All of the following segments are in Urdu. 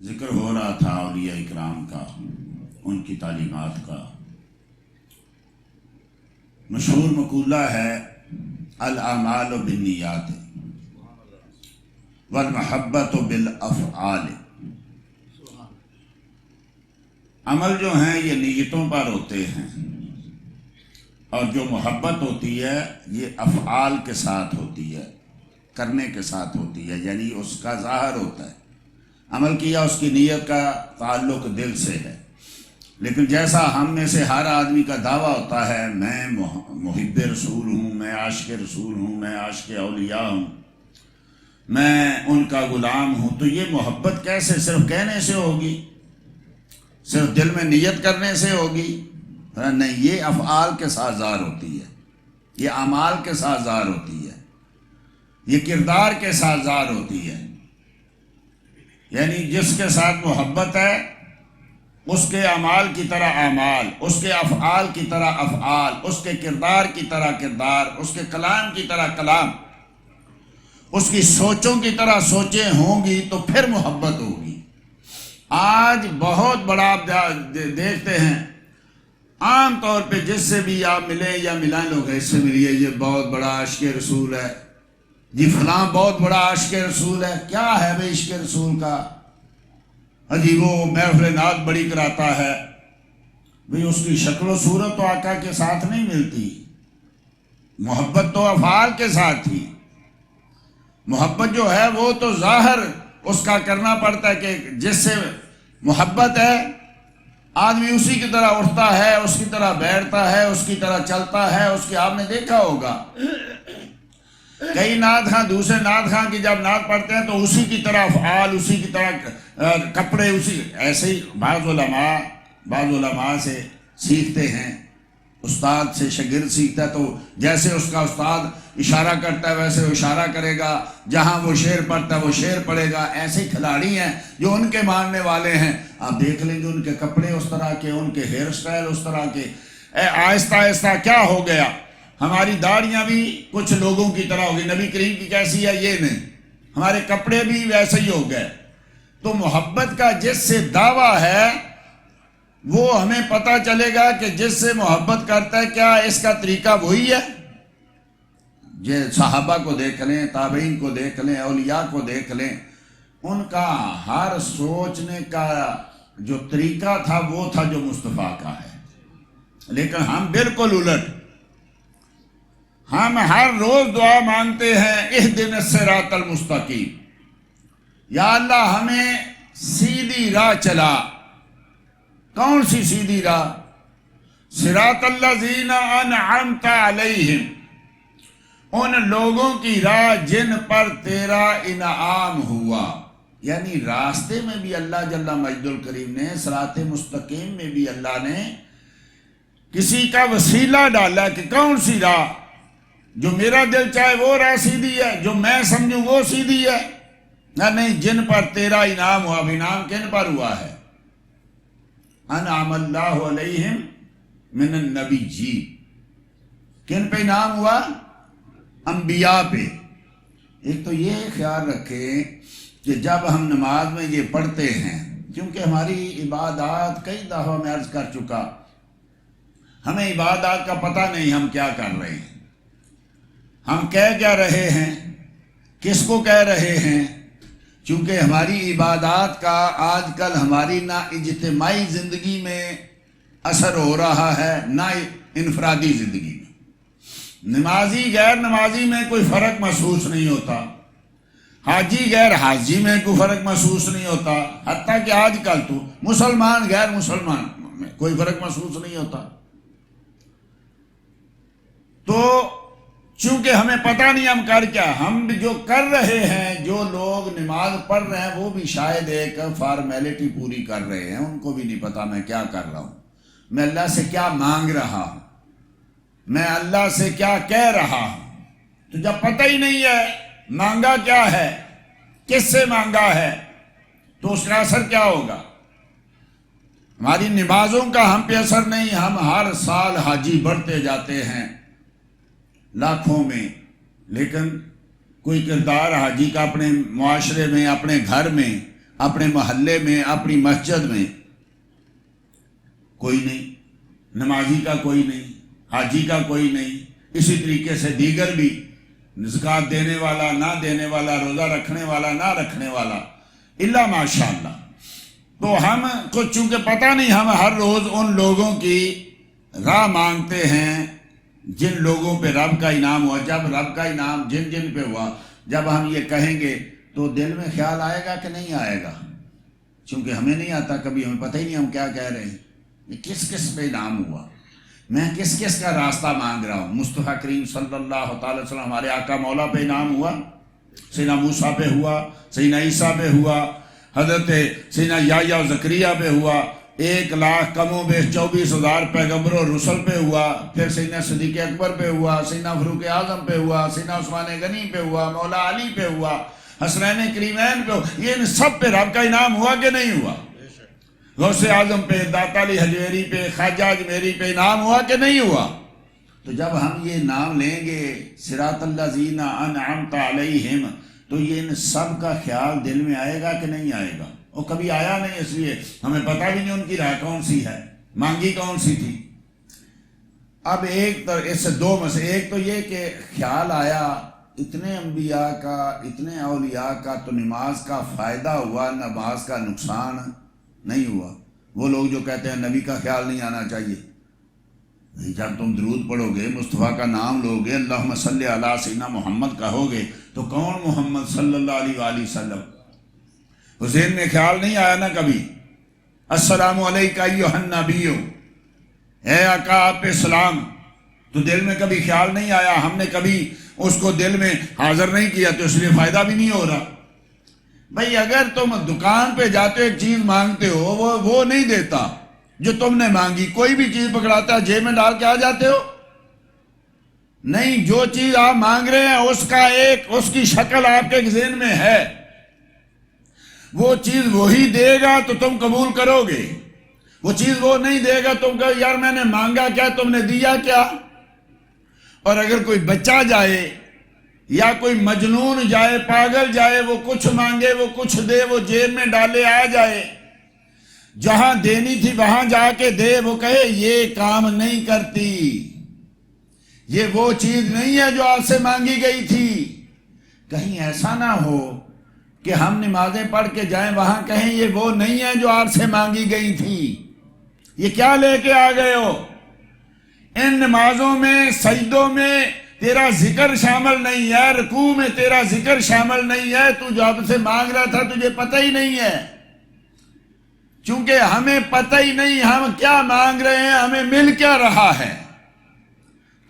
ذکر ہو رہا تھا اولیاء اکرام کا، ان کی تعلیمات کا۔ مشہور مقولہ ہے الاعمال بالنیات والمحبت بالافعال۔ عمل جو ہیں یہ نیتوں پر ہوتے ہیں، اور جو محبت ہوتی ہے یہ افعال کے ساتھ ہوتی ہے، کرنے کے ساتھ ہوتی ہے، یعنی اس کا ظاہر ہوتا ہے۔ عمل کیا، اس کی نیت کا تعلق دل سے ہے، لیکن جیسا ہم میں سے ہر آدمی کا دعویٰ ہوتا ہے میں محب رسول ہوں، میں عاشق رسول ہوں، میں عاشق اولیاء ہوں، میں ان کا غلام ہوں، تو یہ محبت کیسے صرف کہنے سے ہوگی، صرف دل میں نیت کرنے سے ہوگی؟ نہیں، یہ افعال کے ساتھ ظاہر ہوتی ہے، یہ اعمال کے ساتھ ظاہر ہوتی ہے، یہ کردار کے ساتھ ظاہر ہوتی ہے۔ یعنی جس کے ساتھ محبت ہے اس کے اعمال کی طرح اعمال، اس کے افعال کی طرح افعال، اس کے کردار کی طرح کردار، اس کے کلام کی طرح کلام، اس کی سوچوں کی طرح سوچیں ہوں گی تو پھر محبت ہوگی۔ آج بہت بڑا آپ دیکھتے ہیں، عام طور پہ جس سے بھی آپ ملیں یا ملائیں لوگ اس سے ملیے، یہ بہت بڑا عاشق رسول ہے جی، فلاں بہت بڑا عاشق رسول ہے۔ کیا ہے بھائی عشق رسول کا؟ جی وہ محفل نعت بڑی کراتا ہے، بھئی اس کی شکل و صورت تو آقا کے ساتھ نہیں ملتی، محبت تو افعال کے ساتھ تھی۔ محبت جو ہے وہ تو ظاہر اس کا کرنا پڑتا ہے کہ جس سے محبت ہے آدمی اسی کی طرح اٹھتا ہے، اس کی طرح بیٹھتا ہے، اس کی طرح چلتا ہے، اس کی آپ نے دیکھا ہوگا کئی نعت خواں دوسرے نعت خواں کی جب نعت پڑھتے ہیں تو اسی کی طرح افعال، اسی کی طرح کپڑے، اسی ایسے ہی بعض علماء سے سیکھتے ہیں، استاد سے شاگرد سیکھتا ہے تو جیسے اس کا استاد اشارہ کرتا ہے ویسے وہ اشارہ کرے گا، جہاں وہ شعر پڑھتا ہے وہ شعر پڑھے گا۔ ایسے کھلاڑی ہیں جو ان کے ماننے والے ہیں، آپ دیکھ لیں گے ان کے کپڑے اس طرح کے، ان کے ہیئر سٹائل اس طرح کے۔ آہستہ آہستہ کیا ہو گیا، ہماری داڑیاں بھی کچھ لوگوں کی طرح ہوگی، نبی کریم کی کیسی ہے یہ نہیں، ہمارے کپڑے بھی ویسے ہی ہو گئے۔ تو محبت کا جس سے دعویٰ ہے وہ ہمیں پتہ چلے گا کہ جس سے محبت کرتا ہے کیا اس کا طریقہ وہی ہے؟ یہ صحابہ کو دیکھ لیں، تابعین کو دیکھ لیں، اولیاء کو دیکھ لیں، ان کا ہر سوچنے کا جو طریقہ تھا وہ تھا جو مصطفیٰ کا ہے۔ لیکن ہم بالکل الٹ، ہم ہر روز دعا مانگتے ہیں اہدنا الصراط المستقیم، یا اللہ ہمیں سیدھی راہ چلا۔ کون سی سیدھی راہ؟ صراط الذین انعمت علیہم، ان لوگوں کی راہ جن پر تیرا انعام ہوا۔ یعنی راستے میں بھی اللہ جل مجد الکریم نے، صراط مستقیم میں بھی اللہ نے کسی کا وسیلہ ڈالا کہ کون سی راہ؟ جو میرا دل چاہے وہ راہ سیدھی ہے، جو میں سمجھوں وہ سیدھی ہے؟ نہیں، جن پر تیرا انعام ہوا۔ انعام کن پر ہوا ہے؟ انعم اللہ علیہم من النبیین، کن پہ انعام ہوا؟ انبیاء پہ۔ ایک تو یہ خیال رکھیں کہ جب ہم نماز میں یہ پڑھتے ہیں، کیونکہ ہماری عبادات کئی دفعہ میں عرض کر چکا، ہمیں عبادات کا پتہ نہیں ہم کیا کر رہے ہیں، ہم کہہ کیا رہے ہیں، کس کو کہہ رہے ہیں، چونکہ ہماری عبادات کا آج کل ہماری نہ اجتماعی زندگی میں اثر ہو رہا ہے نہ انفرادی زندگی میں۔ نمازی غیر نمازی میں کوئی فرق محسوس نہیں ہوتا، حاجی غیر حاجی میں کوئی فرق محسوس نہیں ہوتا، حتیٰ کہ آج کل تو مسلمان غیر مسلمان میں کوئی فرق محسوس نہیں ہوتا۔ تو چونکہ ہمیں پتہ نہیں ہم کر کیا، ہم جو کر رہے ہیں، جو لوگ نماز پڑھ رہے ہیں وہ بھی شاید ایک فارمیلٹی پوری کر رہے ہیں، ان کو بھی نہیں پتہ میں کیا کر رہا ہوں، میں اللہ سے کیا مانگ رہا ہوں، میں اللہ سے کیا کہہ رہا ہوں۔ تو جب پتہ ہی نہیں ہے مانگا کیا ہے، کس سے مانگا ہے، تو اس کا اثر کیا ہوگا؟ ہماری نمازوں کا ہم پہ اثر نہیں، ہم ہر سال حاجی بڑھتے جاتے ہیں لاکھوں میں، لیکن کوئی کردار حاجی کا اپنے معاشرے میں، اپنے گھر میں، اپنے محلے میں اپنی مسجد میں کوئی نہیں، نمازی کا کوئی نہیں، حاجی کا کوئی نہیں، اسی طریقے سے دیگر بھی زکوٰۃ دینے والا نہ دینے والا، روزہ رکھنے والا نہ رکھنے والا، الا ماشاء اللہ۔ تو ہم کو چونکہ پتہ نہیں، ہم ہر روز ان لوگوں کی راہ مانگتے ہیں جن لوگوں پہ رب کا انعام ہوا۔ جب رب کا انعام جن جن پہ ہوا، جب ہم یہ کہیں گے تو دل میں خیال آئے گا کہ نہیں آئے گا؟ چونکہ ہمیں نہیں آتا، کبھی ہمیں پتہ ہی نہیں ہم کیا کہہ رہے ہیں، یہ کس کس پہ انعام ہوا، میں کس کس کا راستہ مانگ رہا ہوں۔ مصطفیٰ کریم صلی اللہ تعالی وسلم ہمارے آقا مولا پہ انعام ہوا، سیدنا موسیٰ پہ ہوا، سیدنا عیسیٰ پہ ہوا، حضرت سیدنا یحییٰ و زکریہ پہ ہوا، 1,00,000 کم و بیش 24,000 پیغمبر و رسل پہ ہوا، پھر سیدنا صدیق اکبر پہ ہوا، سیدنا فاروق اعظم پہ ہوا، سیدنا عثمان غنی پہ ہوا، مولا علی پہ ہوا، حسنین کریمین پہ ہوا۔ یہ ان سب پہ رب کا انعام ہوا کہ نہیں ہوا؟ غوث اعظم پہ، داتا علی حجویری پہ، خواجہ اجمیری پہ انعام ہوا کہ نہیں ہوا؟ تو جب ہم یہ نام لیں گے صراط الذین انعمت علیہم، تو یہ ان سب کا خیال دل میں آئے گا کہ نہیں آئے گا؟ وہ کبھی آیا نہیں، اس لیے ہمیں پتہ بھی نہیں ان کی راہ کون سی ہے، مانگی کون سی تھی۔ اب ایک تو اس سے دو مسئلے، ایک تو یہ کہ خیال آیا اتنے انبیاء کا، اتنے اولیاء کا، تو نماز کا فائدہ ہوا، نماز کا نقصان نہیں ہوا۔ وہ لوگ جو کہتے ہیں نبی کا خیال نہیں آنا چاہیے، جب تم درود پڑھو گے، مصطفیٰ کا نام لو گے، اللہم صلی علی سیدنا محمد کہو گے، تو کون محمد صلی اللہ علیہ وآلہ وسلم؟ حسین میں خیال نہیں آیا نا کبھی، السلام علیکہ ایھا النبی، اے آقا آپ پہ سلام، تو دل میں کبھی خیال نہیں آیا، ہم نے کبھی اس کو دل میں حاضر نہیں کیا، تو اس لیے فائدہ بھی نہیں ہو رہا۔ بھئی اگر تم دکان پہ جاتے ہو ایک چیز مانگتے ہو، وہ نہیں دیتا جو تم نے مانگی، کوئی بھی چیز پکڑاتا ہے جیب میں ڈال کے آ جاتے ہو؟ نہیں، جو چیز آپ مانگ رہے ہیں اس کی شکل آپ کے ذہن میں ہے، وہ چیز وہی دے گا تو تم قبول کرو گے، وہ چیز وہ نہیں دے گا تم کہو یار میں نے مانگا کیا، تم نے دیا کیا؟ اور اگر کوئی بچہ جائے یا کوئی مجنون جائے، پاگل جائے، وہ کچھ مانگے، وہ کچھ دے، وہ جیب میں ڈالے آ جائے، جہاں دینی تھی وہاں جا کے دے، وہ کہے یہ کام نہیں کرتی، یہ وہ چیز نہیں ہے جو آپ سے مانگی گئی تھی۔ کہیں ایسا نہ ہو کہ ہم نمازیں پڑھ کے جائیں وہاں کہیں یہ وہ نہیں ہے جو آپ سے مانگی گئی تھی، یہ کیا لے کے آ گئے ہو؟ ان نمازوں میں، سجدوں میں تیرا ذکر شامل نہیں ہے، رکوع میں تیرا ذکر شامل نہیں ہے، تو جو آپ سے مانگ رہا تھا تجھے پتہ ہی نہیں ہے۔ چونکہ ہمیں پتہ ہی نہیں ہم کیا مانگ رہے ہیں، ہمیں مل کیا رہا ہے۔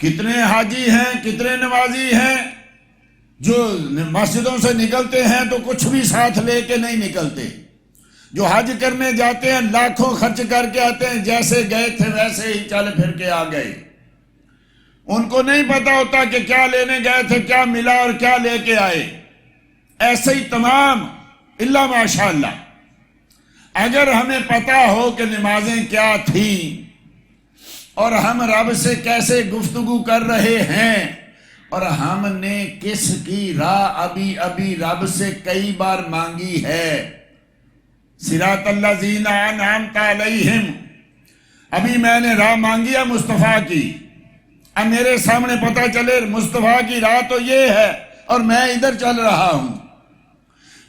کتنے حاجی ہیں، کتنے نمازی ہیں جو مسجدوں سے نکلتے ہیں تو کچھ بھی ساتھ لے کے نہیں نکلتے، جو حج کرنے جاتے ہیں لاکھوں خرچ کر کے آتے ہیں، جیسے گئے تھے ویسے ہی چل پھر کے آ گئے، ان کو نہیں پتا ہوتا کہ کیا لینے گئے تھے، کیا ملا اور کیا لے کے آئے۔ ایسے ہی تمام الا ماشاء اللہ۔ اگر ہمیں پتا ہو کہ نمازیں کیا تھیں اور ہم رب سے کیسے گفتگو کر رہے ہیں، اور ہم نے کس کی راہ ابھی رب سے کئی بار مانگی ہے، صراط الذین انعمت علیہم، ابھی میں نے راہ مانگی ہے مصطفیٰ کی، اب میرے سامنے پتہ چلے مصطفیٰ کی راہ تو یہ ہے اور میں ادھر چل رہا ہوں،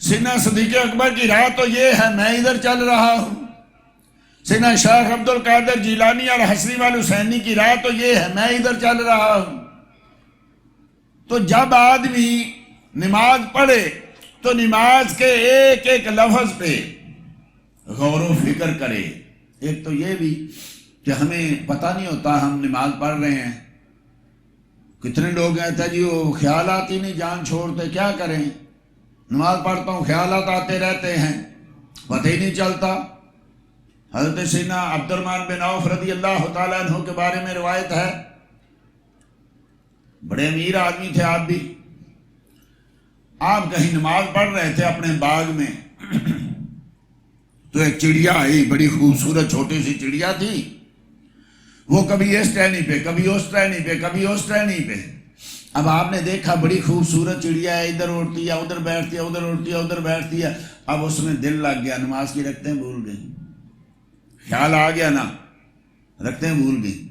سیدنا صدیق اکبر کی راہ تو یہ ہے، میں ادھر چل رہا ہوں، سیدنا شیخ عبد القادر جیلانی اور حسنی والحسینی کی راہ تو یہ ہے، میں ادھر چل رہا ہوں۔ تو جب آدمی نماز پڑھے تو نماز کے ایک ایک لفظ پہ غور و فکر کرے۔ ایک تو یہ بھی کہ ہمیں پتہ نہیں ہوتا ہم نماز پڑھ رہے ہیں، کتنے لوگ ہیں جی وہ خیالات ہی نہیں جان چھوڑتے، کیا کریں، نماز پڑھتا ہوں خیالات آتے رہتے ہیں، پتہ ہی نہیں چلتا۔ حضرت سیدنا عبد الرحمن بن عوف رضی اللہ تعالیٰ عنہ کے بارے میں روایت ہے، بڑے امیر آدمی تھے آپ بھی، آپ کہیں نماز پڑھ رہے تھے اپنے باغ میں، تو ایک چڑیا آئی، بڑی خوبصورت چھوٹی سی چڑیا تھی، وہ کبھی اس ٹہنی پہ، کبھی اس ٹہنی پہ، کبھی اس ٹہنی پہ، اب آپ نے دیکھا بڑی خوبصورت چڑیا ہے، ادھر اڑتی ہے ادھر بیٹھتی ہے، ادھر اڑتی ہے ادھر بیٹھتی ہے، اب اس میں دل لگ گیا، نماز کی رکھتے ہیں بھول گئی، خیال آ گیا نا، رکھتے ہیں بھول گئی۔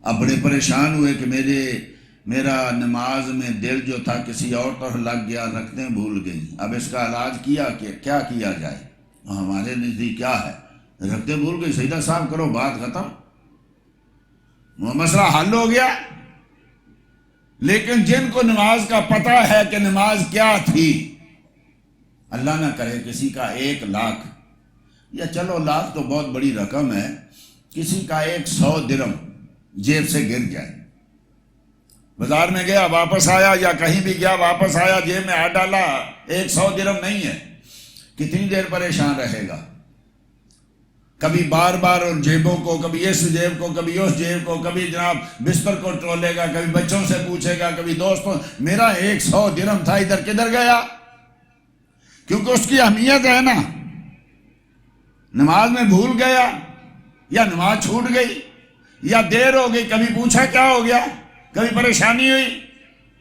اب بڑے پریشان ہوئے کہ میرا نماز میں دل جو تھا کسی اور طرف لگ گیا، رکھتے ہیں بھول گئی، اب اس کا علاج کیا کیا جائے؟ ہمارے نزدیک کیا ہے، رکھتے بھول گئی، سجدہ صاحب کرو، بات ختم، وہ مسئلہ حل ہو گیا۔ لیکن جن کو نماز کا پتہ ہے کہ نماز کیا تھی، اللہ نہ کرے کسی کا 1,00,000، یا چلو لاکھ تو بہت بڑی رقم ہے، کسی کا 100 درہم جیب سے گر جائے، بازار میں گیا واپس آیا یا کہیں بھی گیا واپس آیا، جیب میں ہاتھ ڈالا 100 درہم نہیں ہے، کتنی دیر پریشان رہے گا؟ کبھی بار بار ان جیبوں کو، کبھی اس جیب کو، کبھی اس جیب کو، کبھی جناب بستر کو ٹولے گا، کبھی بچوں سے پوچھے گا، کبھی دوستوں، میرا 100 درہم تھا ادھر کدھر گیا؟ کیونکہ اس کی اہمیت ہے نا۔ نماز میں بھول گیا یا نماز چھوٹ گئی یا دیر ہو گئی، کبھی پوچھا کیا ہو گیا، کبھی پریشانی ہوئی،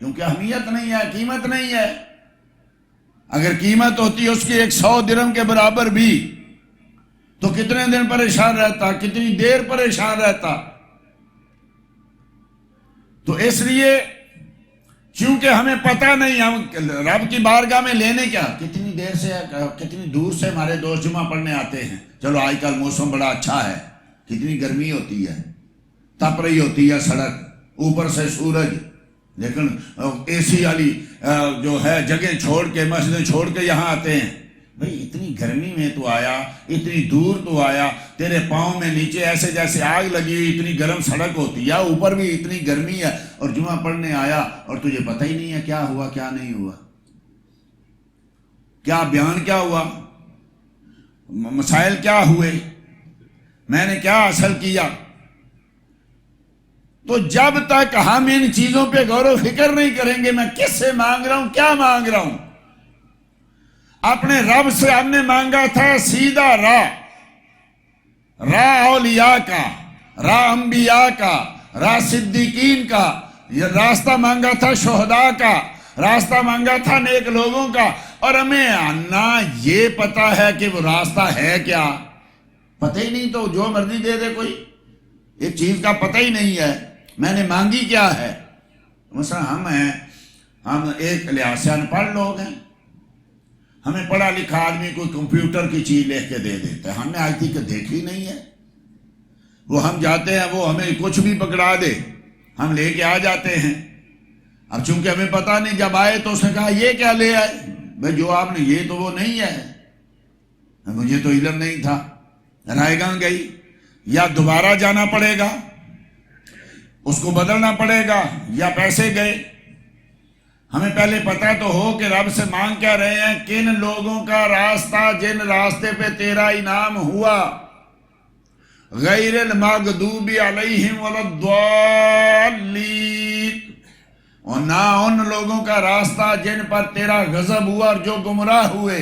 کیونکہ اہمیت نہیں ہے، قیمت نہیں ہے۔ اگر قیمت ہوتی اس کی 100 درہم کے برابر بھی تو کتنے دن پریشان رہتا، کتنی دیر پریشان رہتا۔ تو اس لیے چونکہ ہمیں پتہ نہیں، ہم رب کی بارگاہ میں لینے کیا، کتنی دیر سے، کتنی دور سے ہمارے دوست جمعہ پڑھنے آتے ہیں، چلو آج کل موسم بڑا اچھا ہے، کتنی گرمی ہوتی ہے، تپ رہی ہوتی ہے سڑک، اوپر سے سورج، لیکن اے سی والی جو ہے جگہ چھوڑ کے، مسجدیں چھوڑ کے یہاں آتے ہیں۔ بھئی اتنی گرمی میں تو آیا، اتنی دور تو آیا، تیرے پاؤں میں نیچے ایسے جیسے آگ لگی ہوئی، اتنی گرم سڑک ہوتی ہے، اوپر بھی اتنی گرمی ہے، اور جمعہ پڑھنے آیا اور تجھے پتہ ہی نہیں ہے کیا ہوا کیا نہیں ہوا، کیا بیان کیا ہوا، مسائل کیا ہوئے، میں نے کیا حاصل کیا۔ تو جب تک ہم ان چیزوں پہ غور و فکر نہیں کریں گے، میں کس سے مانگ رہا ہوں، کیا مانگ رہا ہوں، اپنے رب سے ہم نے مانگا تھا سیدھا راہ اولیاء کا، راہ انبیاء کا، راہ صدیقین کا، یہ راستہ مانگا تھا شہداء کا، راستہ مانگا تھا نیک لوگوں کا، اور ہمیں نہ یہ پتا ہے کہ وہ راستہ ہے کیا، پتہ ہی نہیں، تو جو مرضی دے دے کوئی، ایک چیز کا پتہ ہی نہیں ہے میں نے مانگی کیا ہے۔ مثلا ہم ایک لحاظ سے ان پڑھ لوگ ہیں، ہمیں پڑھا لکھا آدمی کوئی کمپیوٹر کی چیز لکھ کے دے دیتا ہے، ہم نے آج تک دیکھی نہیں ہے، وہ ہم جاتے ہیں وہ ہمیں کچھ بھی پکڑا دے ہم لے کے آ جاتے ہیں۔ اب چونکہ ہمیں پتہ نہیں، جب آئے تو اس نے کہا یہ کیا لے آئے، بھئی جو آپ نے، یہ تو وہ نہیں ہے، مجھے تو علم نہیں تھا، رائے گاں گئی، یا دوبارہ جانا پڑے گا، اس کو بدلنا پڑے گا، یا پیسے گئے۔ ہمیں پہلے پتہ تو ہو کہ رب سے مانگ کیا رہے ہیں، کن لوگوں کا راستہ، جن راستے پہ تیرا انعام ہوا، غیر المغضوب علیہم ولا الضالین، اور نہ ان لوگوں کا راستہ جن پر تیرا غضب ہوا اور جو گمراہ ہوئے۔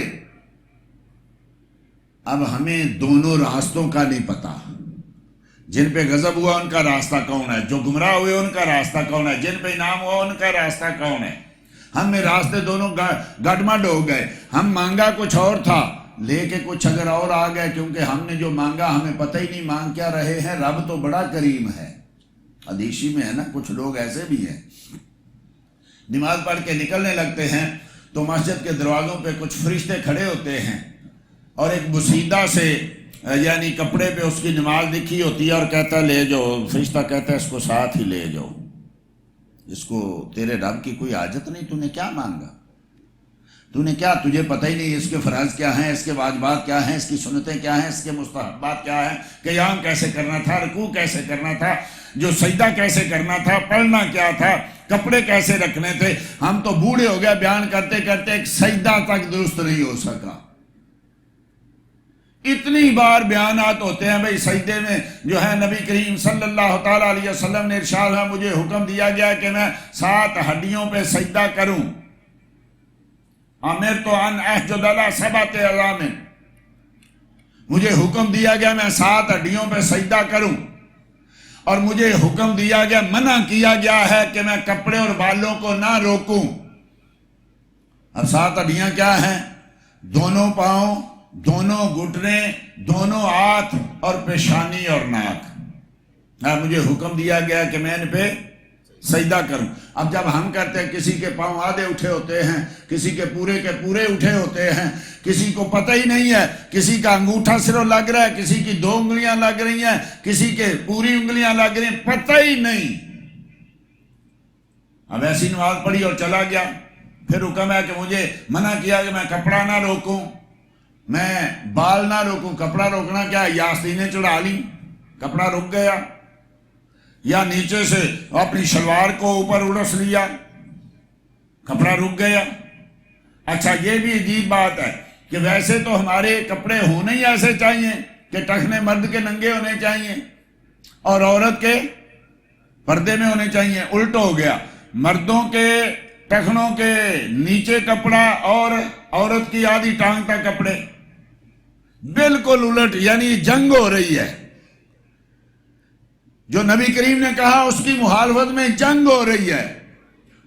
اب ہمیں دونوں راستوں کا نہیں پتا، جن پہ غضب ہوا ان کا راستہ کون ہے، جو گمراہ ہوئے ان کا راستہ کون ہے، جن پہ انعام ہوا ان کا راستہ کون ہے۔ ہم میں راستے دونوں گڈمڈ ہو گئے، ہم مانگا کچھ اور تھا، لے کے کچھ اگر اور آ گئے، کیونکہ ہم نے جو مانگا ہمیں پتہ ہی نہیں مانگ کیا رہے ہیں۔ رب تو بڑا کریم ہے، حدیثی میں ہے نا، کچھ لوگ ایسے بھی ہیں نماز پڑھ کے نکلنے لگتے ہیں تو مسجد کے دروازوں پہ کچھ فرشتے کھڑے ہوتے ہیں، اور ایک بسیدہ سے یعنی کپڑے پہ اس کی نماز لکھی ہوتی ہے، اور کہتا ہے لے جاؤ، فرشتہ کہتا ہے اس کو ساتھ ہی لے جاؤ، اس کو تیرے رب کی کوئی حاجت نہیں، تو نے کیا مانگا، تو نے کیا، تجھے پتہ ہی نہیں اس کے فرائض کیا ہیں، اس کے واجبات کیا ہیں، اس کی سنتیں کیا ہیں، اس کے مستحبات کیا ہیں، قیام کیسے کرنا تھا، رکوع کیسے کرنا تھا، جو سجدہ کیسے کرنا تھا، پڑھنا کیا تھا، کپڑے کیسے رکھنے تھے۔ ہم تو بوڑھے ہو گئے بیان کرتے کرتے، ایک سجدہ تک درست نہیں ہو سکا۔ اتنی بار بیانات ہوتے ہیں بھئی سجدے میں جو ہے نبی کریم صلی اللہ تعالیٰ علیہ وسلم نے ارشاد ہے، مجھے حکم دیا گیا کہ میں 7 ہڈیوں پہ سجدہ کروں، امرت ان اسجد علی 7 اعظام، مجھے حکم دیا گیا میں 7 ہڈیوں پہ سجدہ کروں، اور مجھے حکم دیا گیا، منع کیا گیا ہے کہ میں کپڑے اور بالوں کو نہ روکوں۔ اب 7 ہڈیاں کیا ہیں؟ دونوں پاؤں، دونوں گھٹنے، دونوں ہاتھ اور پیشانی اور ناک۔ مجھے حکم دیا گیا کہ میں ان پہ سجدہ کروں۔ اب جب ہم کہتے ہیں کسی کے پاؤں آدھے اٹھے ہوتے ہیں، کسی کے پورے اٹھے ہوتے ہیں، کسی کو پتہ ہی نہیں ہے، کسی کا انگوٹھا صرف لگ رہا ہے، کسی کی 2 انگلیاں لگ رہی ہیں، کسی کے پوری انگلیاں لگ رہی ہیں، پتہ ہی نہیں۔ اب ایسی نماز پڑھی اور چلا گیا۔ پھر حکم ہے کہ مجھے منع کیا کہ میں کپڑا نہ روکوں، میں بال نہ روکوں۔ کپڑا روکنا کیا ہے؟ یا آستینیں چڑھا لی، کپڑا رک گیا، یا نیچے سے اپنی شلوار کو اوپر اڑس لیا، کپڑا رک گیا۔ اچھا، یہ بھی عجیب بات ہے کہ ویسے تو ہمارے کپڑے ہونے ہی ایسے چاہیے کہ ٹخنے مرد کے ننگے ہونے چاہیے اور عورت کے پردے میں ہونے چاہیے۔ الٹ ہو گیا، مردوں کے ٹخنوں کے نیچے کپڑا اور عورت کی آدھی ٹانگ تک کپڑے، بالکل الٹ، یعنی جنگ ہو رہی ہے۔ جو نبی کریم نے کہا اس کی مخالفت میں جنگ ہو رہی ہے۔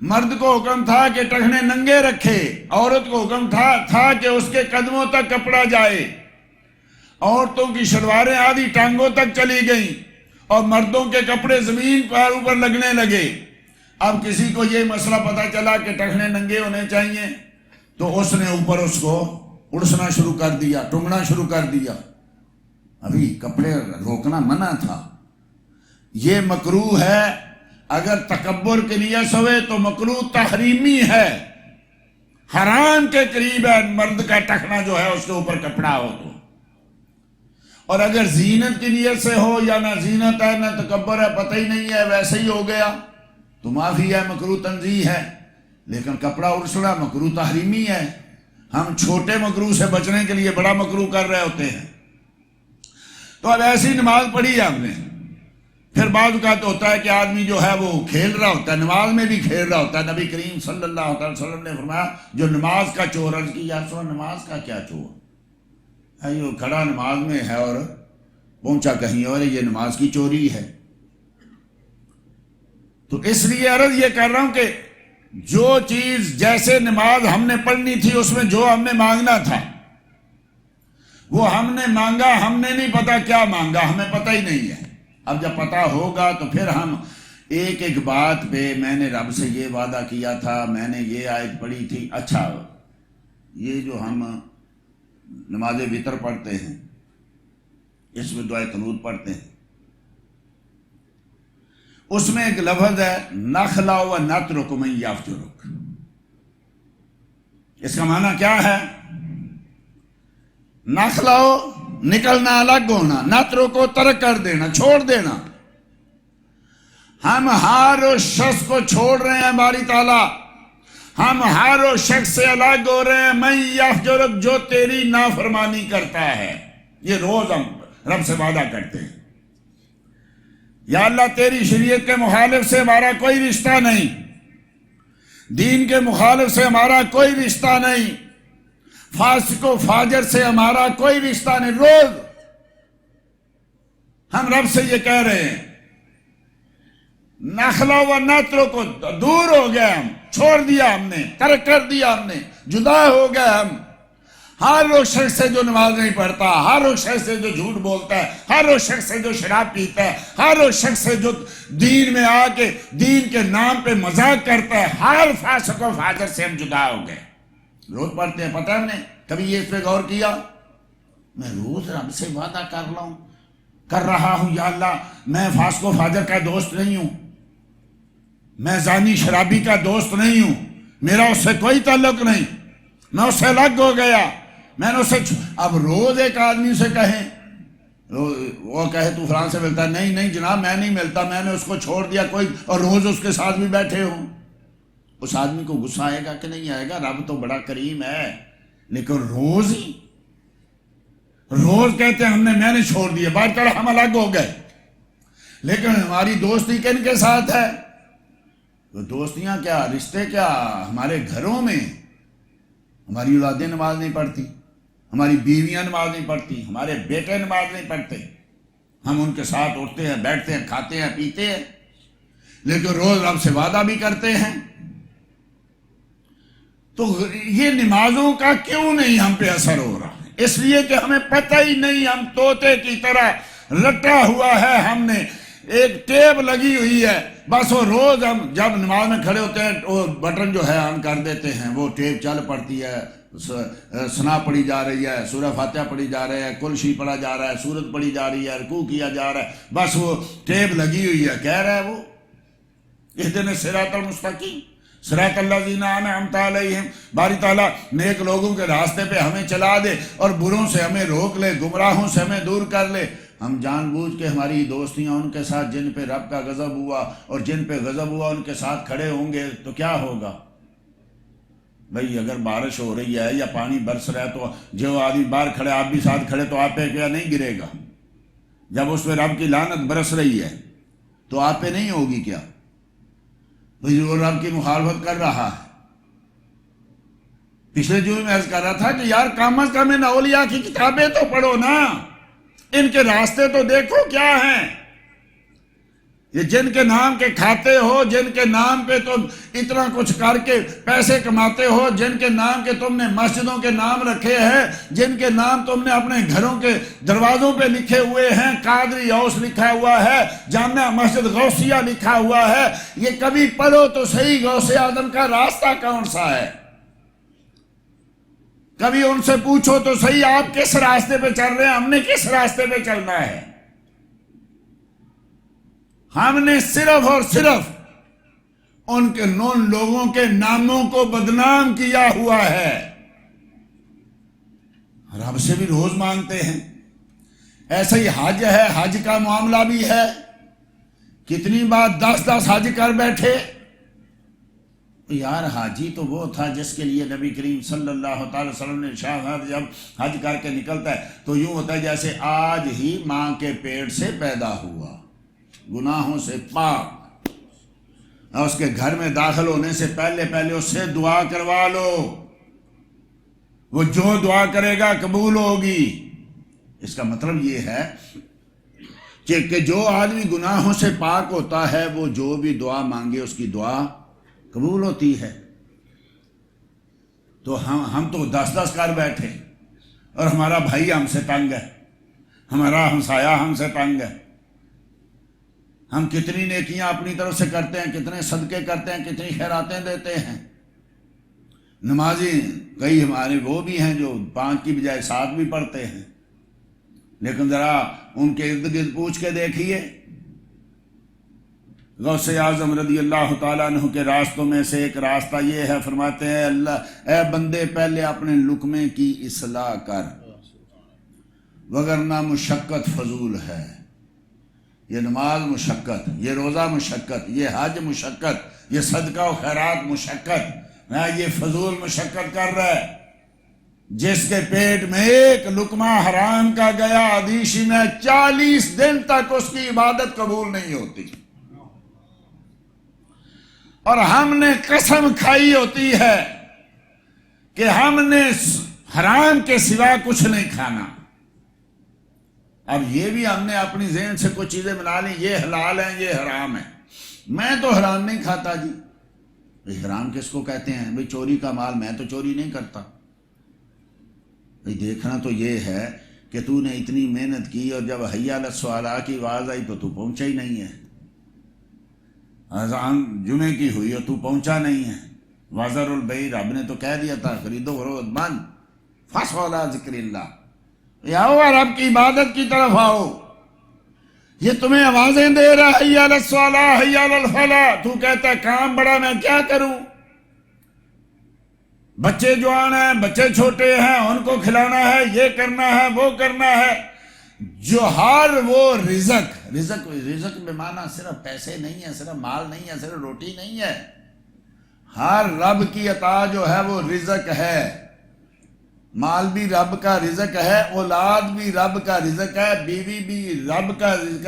مرد کو حکم تھا کہ ٹخنے ننگے رکھے، عورت کو حکم تھا کہ اس کے قدموں تک کپڑا جائے۔ عورتوں کی شلواریں آدھی ٹانگوں تک چلی گئیں اور مردوں کے کپڑے زمین پر اوپر لگنے لگے۔ اب کسی کو یہ مسئلہ پتا چلا کہ ٹخنے ننگے ہونے چاہیے تو اس نے اوپر اس کو اڑسنا شروع کر دیا، ٹنگنا شروع کر دیا۔ ابھی کپڑے روکنا منع تھا، یہ مکروہ ہے۔ اگر تکبر کی نیت ہوئے تو مکروہ تحریمی ہے، حرام کے قریب ہے مرد کا ٹخنا جو ہے اس کے اوپر کپڑا ہو تو۔ اور اگر زینت کی نیت سے ہو یا نہ زینت ہے نہ تکبر ہے، پتہ ہی نہیں ہے، ویسے ہی ہو گیا تو معافی ہے، مکروہ تنزیہ ہے۔ لیکن کپڑا اڑسنا مکروہ تحریمی ہے۔ ہم چھوٹے مکروہ سے بچنے کے لیے بڑا مکروہ کر رہے ہوتے ہیں۔ تو اب ایسی نماز پڑھی ہم نے۔ پھر بعض اوقات ہوتا ہے کہ آدمی جو ہے وہ کھیل رہا ہوتا ہے، نماز میں بھی کھیل رہا ہوتا ہے۔ نبی کریم صلی اللہ علیہ وسلم نے فرمایا جو نماز کا چور، عرض کی یا رسول اللہ نماز کا کیا چور ہے؟ یہ کھڑا نماز میں ہے اور پہنچا کہیں اور، یہ نماز کی چوری ہے۔ تو اس لیے عرض یہ کر رہا ہوں کہ جو چیز جیسے نماز ہم نے پڑھنی تھی اس میں جو ہم نے مانگنا تھا وہ ہم نے مانگا، ہم نے نہیں پتا کیا مانگا، ہمیں پتہ ہی نہیں ہے۔ اب جب پتہ ہوگا تو پھر ہم ایک ایک بات پہ، میں نے رب سے یہ وعدہ کیا تھا، میں نے یہ آیت پڑھی تھی۔ اچھا، یہ جو ہم نماز وتر پڑھتے ہیں اس میں دعائے قنوت پڑھتے ہیں، اس میں ایک لفظ ہے نخلا و نترک من یفجرک۔ اس کا معنی کیا ہے؟ نخلاؤ نکلنا، الگ ہونا، نترک کو ترک کر دینا، چھوڑ دینا۔ ہم ہر اس شخص کو چھوڑ رہے ہیں باری تعالیٰ، ہم ہر اس شخص سے الگ ہو رہے ہیں من یفجرک، جو تیری نافرمانی کرتا ہے۔ یہ روز ہم رب سے وعدہ کرتے ہیں، یا اللہ تیری شریعت کے مخالف سے ہمارا کوئی رشتہ نہیں، دین کے مخالف سے ہمارا کوئی رشتہ نہیں، فاسق و فاجر سے ہمارا کوئی رشتہ نہیں۔ روز ہم رب سے یہ کہہ رہے ہیں، نخلا و نترک کو دور ہو گئے، ہم چھوڑ دیا، ہم نے ترک کر دیا، ہم نے جدا ہو گئے۔ ہم ہر اس شخص سے جو نماز نہیں پڑھتا، ہر اس شخص سے جو جھوٹ بولتا ہے، ہر اس شخص سے جو شراب پیتا ہے، ہر اس شخص سے جو دین میں آ کے دین کے نام پہ مذاق کرتا ہے، ہر فاسق و فاجر سے ہم جدا ہو گئے۔ روز پڑھتے ہیں، پتہ ہے ہم نے کبھی یہ اس پہ غور کیا؟ میں روز رب سے وعدہ کر رہا ہوں، یا اللہ میں فاسق و فاجر کا دوست نہیں ہوں، میں زانی شرابی کا دوست نہیں ہوں، میرا اس سے کوئی تعلق نہیں، میں اس سے الگ ہو گیا، میں نے اسے اب روز ایک آدمی سے کہیں، وہ کہے تو فلاں سے ملتا ہے، نہیں نہیں جناب میں نہیں ملتا، میں نے اس کو چھوڑ دیا کوئی، اور روز اس کے ساتھ بھی بیٹھے ہوں، اس آدمی کو غصہ آئے گا کہ نہیں آئے گا؟ رب تو بڑا کریم ہے، لیکن روز کہتے ہیں میں نے چھوڑ دیا، بات کرا ہم الگ ہو گئے، لیکن ہماری دوستی کن کے ساتھ ہے؟ تو دوستیاں کیا، رشتے کیا، ہمارے گھروں میں ہماری اولادیں نماز نہیں پڑھتی، ہماری بیویاں نماز نہیں پڑھتی، ہمارے بیٹے نماز نہیں پڑھتے، ہم ان کے ساتھ اٹھتے ہیں، بیٹھتے ہیں، کھاتے ہیں، پیتے ہیں، لیکن روز رب سے وعدہ بھی کرتے ہیں۔ تو یہ نمازوں کا کیوں نہیں ہم پہ اثر ہو رہا ہے؟ اس لیے کہ ہمیں پتہ ہی نہیں، ہم طوطے کی طرح لٹا ہوا ہے، ہم نے ایک ٹیپ لگی ہوئی ہے، بس وہ روز ہم جب نماز میں کھڑے ہوتے ہیں وہ بٹن جو ہے ہم کر دیتے ہیں، وہ ٹیپ چل پڑتی ہے، ثنا پڑھی جا رہی ہے، سورہ فاتحہ پڑھی جا رہی ہے، کل شی پڑھا جا رہا ہے، سورت پڑھی جا رہی ہے، رکوع کیا جا رہا ہے، بس وہ ٹیپ لگی ہوئی ہے، کہہ رہا ہے وہ اہدنا الصراط المستقیم صراط الذین انعمت علیہم، باری تعالیٰ نیک لوگوں کے راستے پہ ہمیں چلا دے اور بروں سے ہمیں روک لے، گمراہوں سے ہمیں دور کر لے۔ ہم جان بوجھ کے ہماری دوستیاں ان کے ساتھ جن پہ رب کا غضب ہوا اور جن پہ غضب ہوا ان کے ساتھ کھڑے ہوں گے تو کیا ہوگا؟ بھئی اگر بارش ہو رہی ہے یا پانی برس رہا ہے تو جو آدمی باہر کھڑے آپ بھی ساتھ کھڑے تو آپ پہ کیا نہیں گرے گا؟ جب اس پہ رب کی لعنت برس رہی ہے تو آپ پہ نہیں ہوگی کیا؟ بھئی وہ رب کی مخالفت کر رہا ہے۔ پچھلے جو میں عرض کر رہا تھا کہ یار کم از کم ان اولیاء کی کتابیں تو پڑھو نا، ان کے راستے تو دیکھو کیا ہیں۔ یہ جن کے نام کے کھاتے ہو، جن کے نام پہ تم اتنا کچھ کر کے پیسے کماتے ہو، جن کے نام کے تم نے مسجدوں کے نام رکھے ہیں، جن کے نام تم نے اپنے گھروں کے دروازوں پہ لکھے ہوئے ہیں، قادری اوس لکھا ہوا ہے، جامعہ مسجد غوثیہ لکھا ہوا ہے، یہ کبھی پڑھو تو صحیح غوث اعظم کا راستہ کون سا ہے؟ کبھی ان سے پوچھو تو صحیح آپ کس راستے پہ چل رہے ہیں، ہم نے کس راستے پہ چلنا ہے؟ ہم نے صرف اور صرف ان لوگوں کے ناموں کو بدنام کیا ہوا ہے۔ رب سے بھی روز مانگتے ہیں، ایسا ہی حج ہے، حج کا معاملہ بھی ہے، کتنی بار 10 حج کر بیٹھے۔ یار حاجی تو وہ تھا جس کے لیے نبی کریم صلی اللہ تعالی وسلم نے ارشاد، جب حج کر کے نکلتا ہے تو یوں ہوتا ہے جیسے آج ہی ماں کے پیٹ سے پیدا ہوا، گناہوں سے پاک، اور اس کے گھر میں داخل ہونے سے پہلے اس سے دعا کروا لو، وہ جو دعا کرے گا قبول ہوگی۔ اس کا مطلب یہ ہے کہ جو آدمی گناہوں سے پاک ہوتا ہے وہ جو بھی دعا مانگے اس کی دعا قبول ہوتی ہے۔ تو ہم تو 10 کر بیٹھے اور ہمارا بھائی ہم سے تنگ ہے، ہمارا ہمسایہ ہم سے تنگ ہے، ہم کتنی نیکیاں اپنی طرف سے کرتے ہیں، کتنے صدقے کرتے ہیں، کتنی خیراتیں دیتے ہیں۔ نمازی کئی ہمارے وہ بھی ہیں جو 5 کی بجائے 7 بھی پڑھتے ہیں، لیکن ذرا ان کے ارد گرد پوچھ کے دیکھیے، غوث اعظم رضی اللہ تعالیٰ عنہ کے راستوں میں سے ایک راستہ یہ ہے، فرماتے ہیں اللہ اے بندے پہلے اپنے لقمے کی اصلاح کر وگرنہ مشقت فضول ہے۔ یہ نماز مشقت، یہ روزہ مشقت، یہ حج مشقت، یہ صدقہ و خیرات مشقت، یہ فضول مشقت کر رہا ہے۔ جس کے پیٹ میں ایک لقمہ حرام کا گیا، حدیث میں 40 دن تک اس کی عبادت قبول نہیں ہوتی، اور ہم نے قسم کھائی ہوتی ہے کہ ہم نے حرام کے سوا کچھ نہیں کھانا۔ اب یہ بھی ہم نے اپنی ذہن سے کچھ چیزیں بنا لی، یہ حلال ہیں یہ حرام ہے، میں تو حرام نہیں کھاتا جی۔ بھئی حرام کس کو کہتے ہیں؟ بھئی چوری کا مال، میں تو چوری نہیں کرتا۔ بھئی دیکھنا تو یہ ہے کہ تو نے اتنی محنت کی اور جب حی علی الصلاۃ کی آواز آئی تو پہنچا ہی نہیں ہے، اذان جمعے کی ہوئی اور تو پہنچا نہیں ہے۔ وزر البیع رب نے تو کہہ دیا تھا خرید و فروخت بند، فاسعوا الی ذکر اللہ، آؤ رب کی عبادت کی طرف آؤ۔ یہ تمہیں آوازیں دے رہا حی علی الصلاۃ حی علی الفلاح، تو کہتا ہے کام بڑا، میں کیا کروں؟ بچے جوان ہیں، بچے چھوٹے ہیں، ان کو کھلانا ہے، یہ کرنا ہے، وہ کرنا ہے۔ جو ہر وہ رزق میں معنی صرف پیسے نہیں ہے، صرف مال نہیں ہے، صرف روٹی نہیں ہے، ہر رب کی عطا جو ہے وہ رزق ہے۔ مال بھی رب کا رزق ہے، اولاد بھی رب کا رزق ہے، بیوی بھی رب کا رزق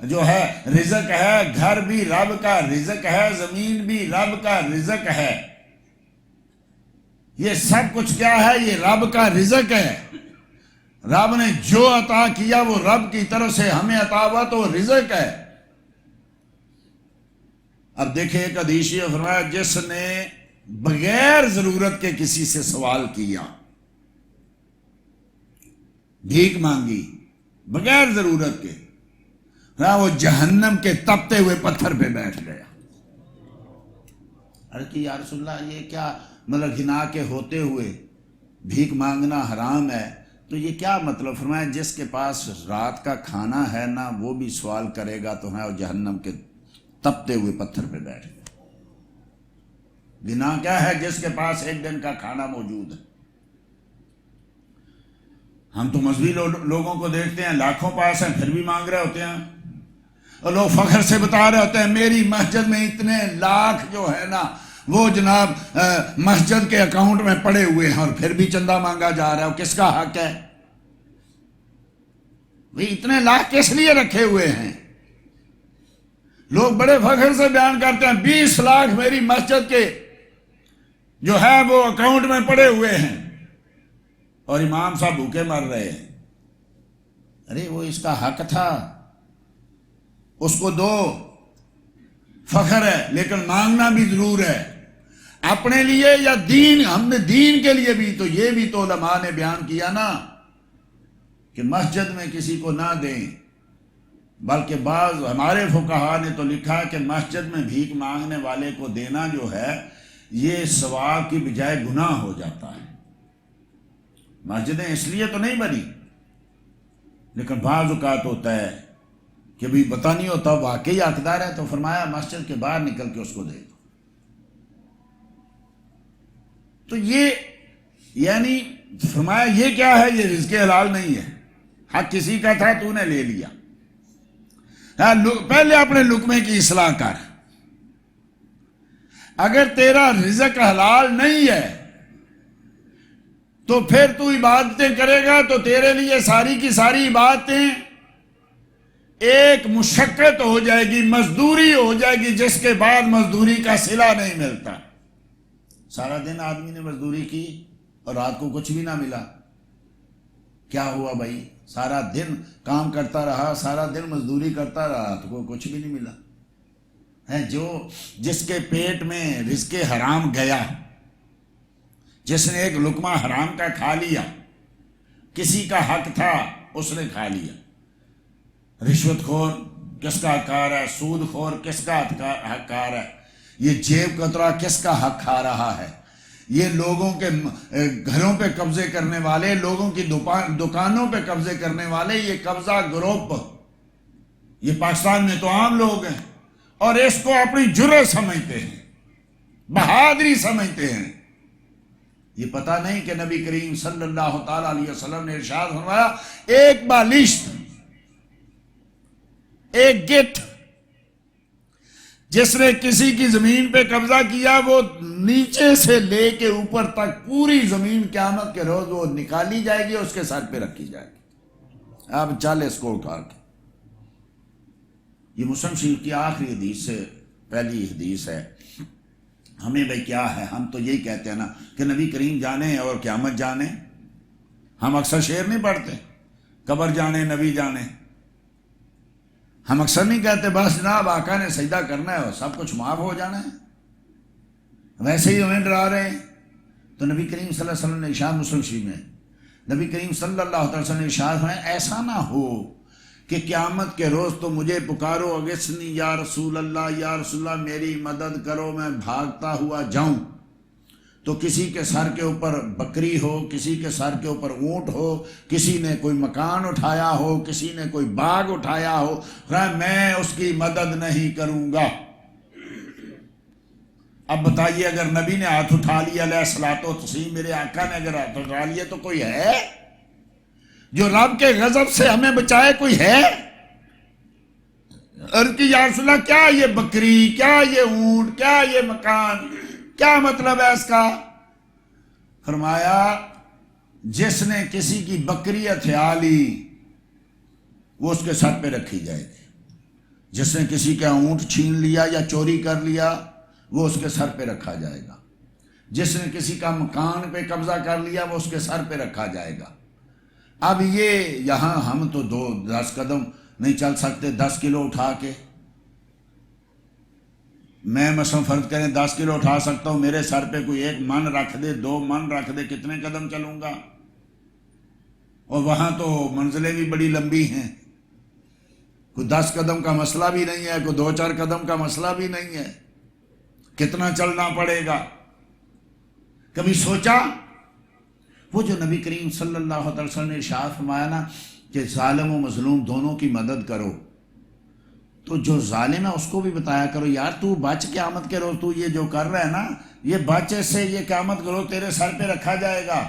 جو ہے رزق ہے، گھر بھی رب کا رزق ہے، زمین بھی رب کا رزق ہے۔ یہ سب کچھ کیا ہے؟ یہ رب کا رزق ہے۔ رب نے جو عطا کیا وہ رب کی طرف سے ہمیں عطا ہوا تو رزق ہے۔ اب دیکھیں ایک حدیث میں فرمایا جس نے بغیر ضرورت کے کسی سے سوال کیا، بھیک مانگی بغیر ضرورت کے، وہ جہنم کے تپتے ہوئے پتھر پہ بیٹھ گیا۔ عرض کی یا رسول اللہ یہ کیا مطلب گناہ کے ہوتے ہوئے بھیک مانگنا حرام ہے، تو یہ کیا مطلب؟ فرمایا جس کے پاس رات کا کھانا ہے نا وہ بھی سوال کرے گا تو ہے وہ جہنم کے تپتے ہوئے پتھر پہ بیٹھ گیا۔ گناہ کیا ہے؟ جس کے پاس ایک دن کا کھانا موجود ہے۔ ہم تو مذہبی لوگوں کو دیکھتے ہیں لاکھوں پاس ہیں پھر بھی مانگ رہے ہوتے ہیں، اور لوگ فخر سے بتا رہے ہوتے ہیں میری مسجد میں اتنے لاکھ جو ہے نا وہ جناب مسجد کے اکاؤنٹ میں پڑے ہوئے ہیں، اور پھر بھی چندہ مانگا جا رہا ہے۔ کس کا حق ہے بھئی؟ اتنے لاکھ کس لیے رکھے ہوئے ہیں؟ لوگ بڑے فخر سے بیان کرتے ہیں 20 لاکھ میری مسجد کے جو ہے وہ اکاؤنٹ میں پڑے ہوئے ہیں، اور امام صاحب بھوکے مر رہے ہیں۔ ارے وہ اس کا حق تھا، اس کو دو، فخر ہے، لیکن مانگنا بھی ضرور ہے اپنے لیے یا دین۔ ہم نے دین کے لیے بھی تو یہ بھی تو علماء نے بیان کیا نا کہ مسجد میں کسی کو نہ دیں، بلکہ بعض ہمارے فقہا نے تو لکھا کہ مسجد میں بھیک مانگنے والے کو دینا جو ہے یہ ثواب کی بجائے گناہ ہو جاتا ہے۔ مسجدیں اس لیے تو نہیں بنی، لیکن بعض اوقات ہوتا ہے کہ بھی پتہ نہیں ہوتا واقعی حقدار ہے، تو فرمایا مسجد کے باہر نکل کے اس کو دے دو۔ تو یہ یعنی فرمایا یہ کیا ہے؟ یہ رزق حلال نہیں ہے، حق کسی کا تھا تو نے لے لیا۔ پہلے اپنے لقمے کی اصلاح کر، اگر تیرا رزق حلال نہیں ہے تو پھر تو عبادتیں کرے گا تو تیرے لیے ساری کی ساری عبادتیں ایک مشقت ہو جائے گی، مزدوری ہو جائے گی، جس کے بعد مزدوری کا صلہ نہیں ملتا۔ سارا دن آدمی نے مزدوری کی اور رات کو کچھ بھی نہ ملا، کیا ہوا بھائی؟ سارا دن کام کرتا رہا، سارا دن مزدوری کرتا رہا، رات کو کچھ بھی نہیں ملا ہے۔ جس کے پیٹ میں رزق حرام گیا، جس نے ایک لقمہ حرام کا کھا لیا، کسی کا حق تھا اس نے کھا لیا۔ رشوت خور کس کا حقدار ہے؟ سود خور کس کا حقدار ہے؟ یہ جیب کترا کس کا حق کھا رہا ہے؟ یہ لوگوں کے گھروں پہ قبضے کرنے والے، لوگوں کی دکانوں پہ قبضے کرنے والے، یہ قبضہ گروپ یہ پاکستان میں تو عام لوگ ہیں، اور اس کو اپنی جرأت سمجھتے ہیں، بہادری سمجھتے ہیں۔ یہ پتہ نہیں کہ نبی کریم صلی اللہ تعالی علیہ وسلم نے ارشاد فرمایا ایک بالشت، ایک گٹھ جس نے کسی کی زمین پہ قبضہ کیا، وہ نیچے سے لے کے اوپر تک پوری زمین قیامت کے روز وہ نکالی جائے گی، اس کے سر پہ رکھی جائے گی۔ اب چل اس کو اٹھا کے، یہ مسلم شریف کی آخری حدیث سے پہلی حدیث ہے۔ ہمیں بھائی کیا ہے؟ ہم تو یہی کہتے ہیں نا کہ نبی کریم جانے اور قیامت جانے۔ ہم اکثر شعر نہیں پڑھتے قبر جانے نبی جانے، ہم اکثر نہیں کہتے بس جناب آقا نے سجدہ کرنا ہے اور سب کچھ معاف ہو جانا ہے، ویسے ہی ہمیں ڈرا رہے ہیں۔ تو نبی کریم صلی اللہ علیہ وسلم نے ارشاد مسلم شریف میں نبی کریم صلی اللہ علیہ وسلم نے ارشاد فرمایا ایسا نہ ہو کہ قیامت کے روز تو مجھے پکارو اغثنی یا رسول اللہ، یا رسول اللہ میری مدد کرو، میں بھاگتا ہوا جاؤں تو کسی کے سر کے اوپر بکری ہو، کسی کے سر کے اوپر اونٹ ہو، کسی نے کوئی مکان اٹھایا ہو، کسی نے کوئی باغ اٹھایا ہو، میں اس کی مدد نہیں کروں گا۔ اب بتائیے اگر نبی نے ہاتھ اٹھا لیا علیہ الصلوۃ والتسلیم، میرے آقا نے اگر ہاتھ اٹھا لیا تو کوئی ہے جو رب کے غضب سے ہمیں بچائے؟ کوئی ہے؟ عرض کی یا رسول اللہ کیا یہ بکری، کیا یہ اونٹ، کیا یہ مکان، کیا مطلب ہے اس کا؟ فرمایا جس نے کسی کی بکری ہتھیا لی وہ اس کے سر پہ رکھی جائے گی، جس نے کسی کا اونٹ چھین لیا یا چوری کر لیا وہ اس کے سر پہ رکھا جائے گا، جس نے کسی کا مکان پہ قبضہ کر لیا وہ اس کے سر پہ رکھا جائے گا، اب یہ یہاں ہم تو 10 قدم نہیں چل سکتے 10 کلو اٹھا کے. میں مثلا فرض کریں 10 کلو اٹھا سکتا ہوں، میرے سر پہ کوئی 1 من رکھ دے 2 من رکھ دے، کتنے قدم چلوں گا؟ اور وہاں تو منزلیں بھی بڑی لمبی ہیں، کوئی 10 قدم کا مسئلہ بھی نہیں ہے، کوئی 2-4 قدم کا مسئلہ بھی نہیں ہے، کتنا چلنا پڑے گا؟ کبھی سوچا؟ وہ جو نبی کریم صلی اللہ علیہ وسلم نے ارشاد فرمایا نا کہ ظالم و مظلوم دونوں کی مدد کرو، تو جو ظالم ہے اس کو بھی بتایا کرو یار تو بچ قیامت کے روز تو یہ جو کر رہا ہے نا، یہ بچ سے یہ قیامت کے روز تیرے سر پہ رکھا جائے گا.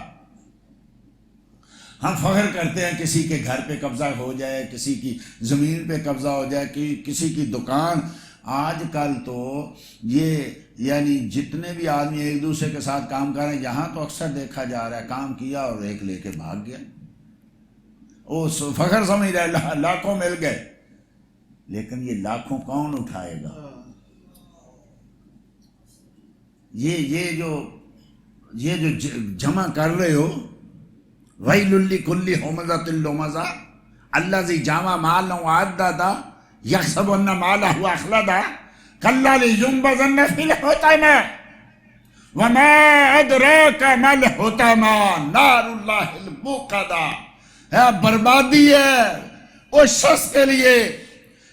ہم فخر کرتے ہیں کسی کے گھر پہ قبضہ ہو جائے، کسی کی زمین پہ قبضہ ہو جائے، کسی کی دکان. آج کل تو یہ یعنی جتنے بھی آدمی ایک دوسرے کے ساتھ کام کر رہے ہیں، یہاں تو اکثر دیکھا جا رہا ہے کام کیا اور ایک لے کے بھاگ گیا، وہ فخر سمجھ رہے لاکھوں مل گئے، لیکن یہ لاکھوں کون اٹھائے گا؟ یہ جو جمع کر رہے ہو، وَيْلٌ لِكُلِّ هُمَزَةٍ لُمَزَةٍ الَّذِي جَمَعَ مَالًا وَعَدَّدَهُ يَحْسَبُ أَنَّ مَالَهُ أَخْلَدَهُ كَلَّا لَيُنبَذَنَّ فِي الْحُطَمَةِ وَمَا أَدْرَاكَ مَا الْحُطَمَةُ نَارُ اللَّهِ الْمُوقَدَةُ. بربادی ہے اس شخص کے لیے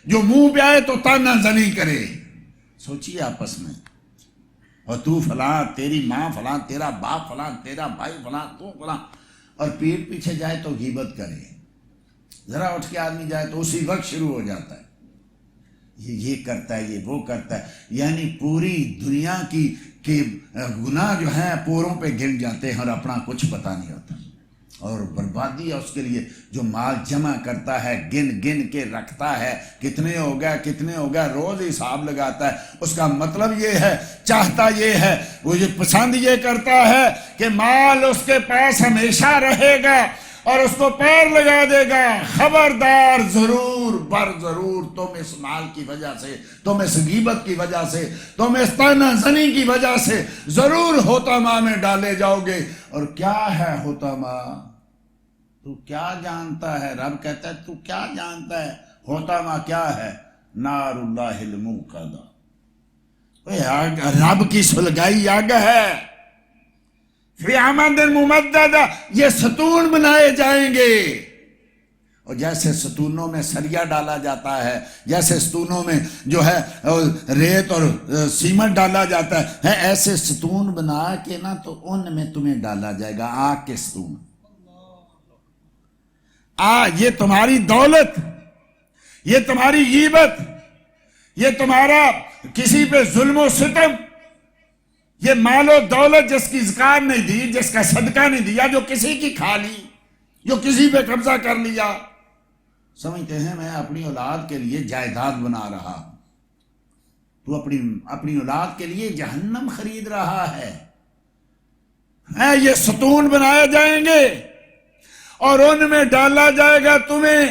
جو منہ پہ آئے تو تانا زنی کرے. سوچیے آپس میں، اور تو فلاں، تیری ماں فلاں، تیرا باپ فلاں، تیرا بھائی فلاں، تو فلاں، اور پیٹ پیچھے جائے تو غیبت کرے. ذرا اٹھ کے آدمی جائے تو اسی وقت شروع ہو جاتا ہے، یہ کرتا ہے، یہ وہ کرتا ہے. یعنی پوری دنیا کی کہ گناہ جو ہیں پوروں پہ گن جاتے ہیں اور اپنا کچھ پتہ نہیں ہوتا. اور بربادی ہے اس کے لیے جو مال جمع کرتا ہے، گن گن کے رکھتا ہے، کتنے ہو گیا کتنے ہو گیا، روز حساب لگاتا ہے. اس کا مطلب یہ ہے، چاہتا یہ ہے، وہ یہ پسند یہ کرتا ہے کہ مال اس کے پاس ہمیشہ رہے گا اور اس کو پیر لگا دے گا. خبردار، ضرور بر ضرور تم اس مال کی وجہ سے، تم اس غیبت کی وجہ سے، تم اس طعنہ زنی کی وجہ سے ضرور حطمہ میں ڈالے جاؤ گے. اور کیا ہے حطمہ؟ تو کیا جانتا ہے؟ رب کہتا ہے تو کیا جانتا ہے؟ حطمہ کیا ہے؟ نار اللہ الموقدہ، رب کی سلگائی آگ ہے. فی عمد ممددہ، یہ ستون بنائے جائیں گے. اور جیسے ستونوں میں سریا ڈالا جاتا ہے، جیسے ستونوں میں جو ہے ریت اور سیمنٹ ڈالا جاتا ہے، ایسے ستون بنا کے نا تو ان میں تمہیں ڈالا جائے گا، آگ کے ستون. یہ تمہاری دولت، یہ تمہاری غیبت، یہ تمہارا کسی پہ ظلم و ستم، یہ مال و دولت جس کی زکات نہیں دی، جس کا صدقہ نہیں دیا، جو کسی کی کھا لی، جو کسی پہ قبضہ کر لیا، سمجھتے ہیں میں اپنی اولاد کے لیے جائیداد بنا رہا ہوں. تو اپنی اولاد کے لیے جہنم خرید رہا ہے. یہ ستون بنائے جائیں گے اور ان میں ڈالا جائے گا تمہیں.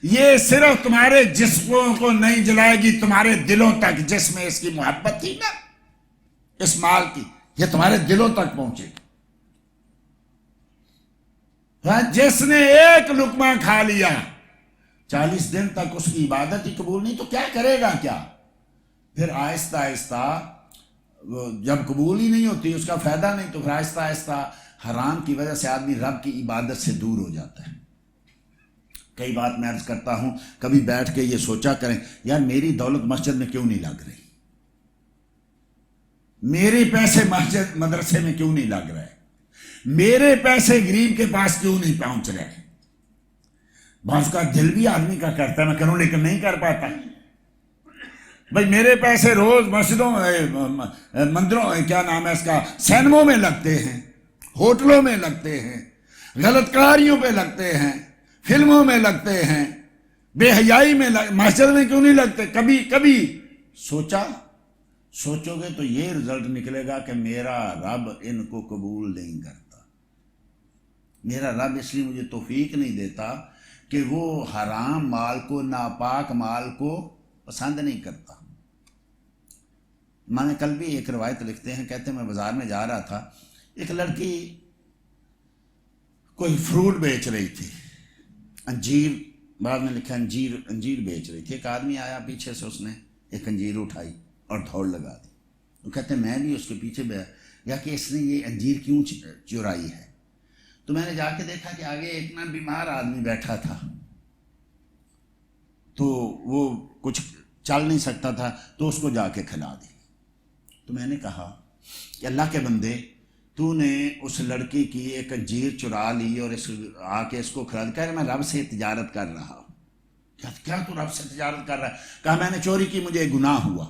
یہ صرف تمہارے جسموں کو نہیں جلائے گی، تمہارے دلوں تک، جس میں اس کی محبت تھی نا اس مال کی، یہ تمہارے دلوں تک پہنچے گی. جس نے ایک لقمہ کھا لیا 40 دن تک اس کی عبادت ہی قبول نہیں، تو کیا کرے گا؟ کیا پھر آہستہ آہستہ جب قبول ہی نہیں ہوتی، اس کا فائدہ نہیں، تو پھر آہستہ آہستہ حرام کی وجہ سے آدمی رب کی عبادت سے دور ہو جاتا ہے. کئی بات میں عرض کرتا ہوں، کبھی بیٹھ کے یہ سوچا کریں یار میری دولت مسجد میں کیوں نہیں لگ رہی، میرے پیسے مسجد مدرسے میں کیوں نہیں لگ رہے، میرے پیسے غریب کے پاس کیوں نہیں پہنچ رہے. بعض کا دل بھی آدمی کا کرتا ہے میں کروں، لیکن نہیں کر پاتا. بھائی میرے پیسے روز مسجدوں مندروں کیا نام ہے اس کا، سینموں میں لگتے ہیں، ہوٹلوں میں لگتے ہیں، غلط کاریوں پہ لگتے ہیں، فلموں میں لگتے ہیں، بے حیائی میں مسجد میں کیوں نہیں لگتے. کبھی سوچو گے تو یہ رزلٹ نکلے گا کہ میرا رب ان کو قبول نہیں کرتا. میرا رب اس لیے مجھے توفیق نہیں دیتا کہ وہ حرام مال کو، ناپاک مال کو پسند نہیں کرتا. میں نے کل بھی ایک روایت لکھتے ہیں، کہتے ہیں میں بازار میں جا رہا تھا، ایک لڑکی کوئی فروٹ بیچ رہی تھی، انجیر، بعد میں لکھا انجیر بیچ رہی تھی. ایک آدمی آیا پیچھے سے، اس نے ایک انجیر اٹھائی اور دوڑ لگا دی. وہ کہتے ہیں میں بھی اس کے پیچھے یا کہ اس نے یہ انجیر کیوں چرائی ہے. تو میں نے جا کے دیکھا کہ آگے ایک نا بیمار آدمی بیٹھا تھا، تو وہ کچھ چل نہیں سکتا تھا، تو اس کو جا کے کھلا دی. تو میں نے کہا کہ اللہ کے بندے، تو نے اس لڑکی کی ایک انجیر چرا لی اور آ کے اس کو کھلا دی. کہہ رہے میں رب سے تجارت کر رہا ہوں. کیا تو رب سے تجارت کر رہا ہے؟ کہا میں نے چوری کی، مجھے گناہ ہوا،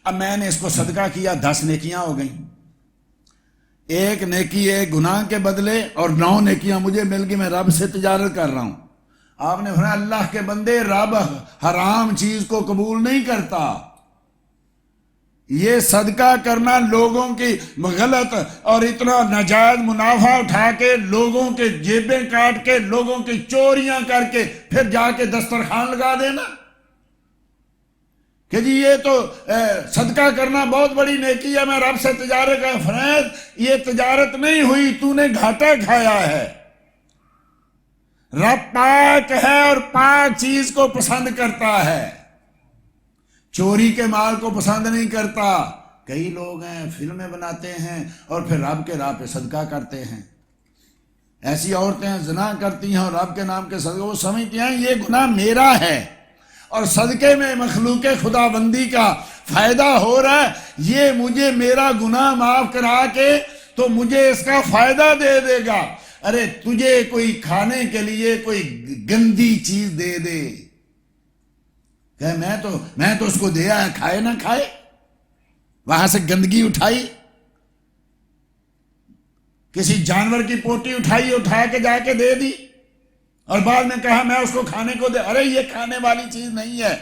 اب میں نے اس کو صدقہ کیا، 10 نیکیاں ہو گئیں. 1 نیکی 1 گناہ کے بدلے اور 9 نیکیاں مجھے مل گئی، میں رب سے تجارت کر رہا ہوں. آپ نے فرمایا اللہ کے بندے، رب حرام چیز کو قبول نہیں کرتا. یہ صدقہ کرنا لوگوں کی غلط اور اتنا ناجائز منافع اٹھا کے، لوگوں کے جیبیں کاٹ کے، لوگوں کی چوریاں کر کے پھر جا کے دسترخوان لگا دینا کہ جی یہ تو صدقہ کرنا بہت بڑی نیکی ہے، میں رب سے تجارت کا. فرید یہ تجارت نہیں ہوئی، تو نے گھاٹا کھایا ہے. رب پاک ہے اور پاک چیز کو پسند کرتا ہے، چوری کے مال کو پسند نہیں کرتا. کئی لوگ ہیں فلمیں بناتے ہیں اور پھر رب کے راہ پہ صدقہ کرتے ہیں. ایسی عورتیں زنا کرتی ہیں اور رب کے نام کے صدقے، وہ سمجھتی ہیں یہ گناہ میرا ہے اور صدقے میں مخلوق خدا بندی کا فائدہ ہو رہا ہے، یہ مجھے میرا گناہ معاف کرا کے تو مجھے اس کا فائدہ دے دے گا. ارے تجھے کوئی کھانے کے لیے کوئی گندی چیز دے دے، کہ میں تو اس کو دیا ہے، کھائے نہ کھائے، وہاں سے گندگی اٹھائی، کسی جانور کی پوٹی اٹھائی، اٹھا کے جا کے دے دی اور بعد میں کہا میں اس کو کھانے کو دے. ارے یہ کھانے والی چیز نہیں ہے،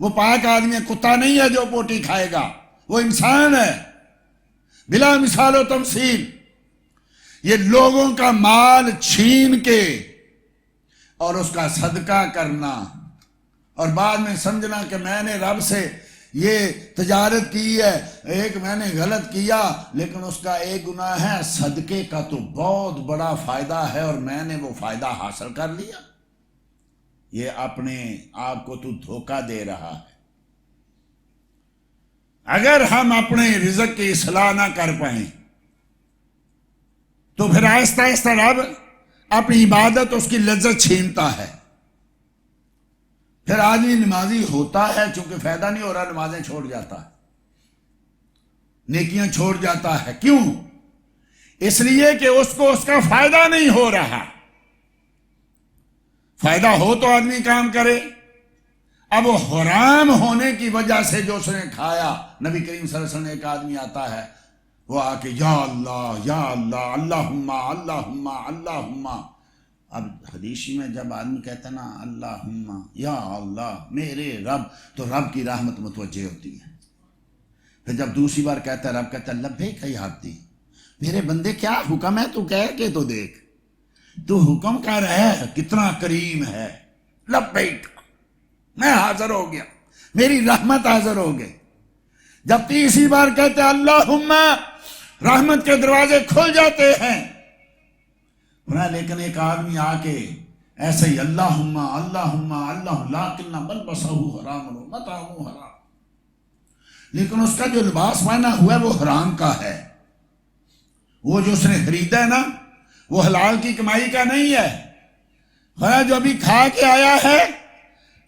وہ پاک آدمی ہے، کتا نہیں ہے جو پوٹی کھائے گا، وہ انسان ہے بلا مثال و تمثیل. یہ لوگوں کا مال چھین کے اور اس کا صدقہ کرنا اور بعد میں سمجھنا کہ میں نے رب سے یہ تجارت کی ہے، ایک میں نے غلط کیا لیکن اس کا ایک گناہ ہے، صدقے کا تو بہت بڑا فائدہ ہے اور میں نے وہ فائدہ حاصل کر لیا. یہ اپنے آپ کو تو دھوکہ دے رہا ہے. اگر ہم اپنے رزق کی اصلاح نہ کر پائیں تو پھر آہستہ آہستہ رب اپنی عبادت اس کی لذت چھینتا ہے. پھر آدمی نمازی ہوتا ہے، چونکہ فائدہ نہیں ہو رہا نمازیں چھوڑ جاتا ہے، نیکیاں چھوڑ جاتا ہے. کیوں؟ اس لیے کہ اس کو اس کا فائدہ نہیں ہو رہا. فائدہ ہو تو آدمی کام کرے. اب وہ حرام ہونے کی وجہ سے جو اس نے کھایا، نبی کریم صلی اللہ علیہ وسلم ایک آدمی آتا ہے، وہ آ کے یا اللہ اللہم اللہم اللہم. اب حدیثی میں جب آدمی کہتا ہے نا اللہم یا اللہ میرے رب، تو رب کی رحمت متوجہ ہوتی ہے. پھر جب دوسری بار کہتا ہے، رب کہتا ہے لبیک یا عبدی، میرے بندے کیا حکم ہے، تو کہہ کے تو دیکھ، تو حکم کر رہا ہے، کتنا کریم ہے. لبیک، میں حاضر ہو گیا، میری رحمت حاضر ہو گئی. جب تیسری بار کہتے ہیں اللہم، رحمت کے دروازے کھل جاتے ہیں. لیکن ایک آدمی آ کے ایسے ہی اللہم اللہم اللہ لیکن ملبسہ حرام مطعمہ حرام، لیکن اس کا جو لباس پہنا ہوا ہے وہ حرام کا ہے. وہ جو اس نے خریدا ہے نا وہ حلال کی کمائی کا نہیں ہے. جو ابھی کھا کے آیا ہے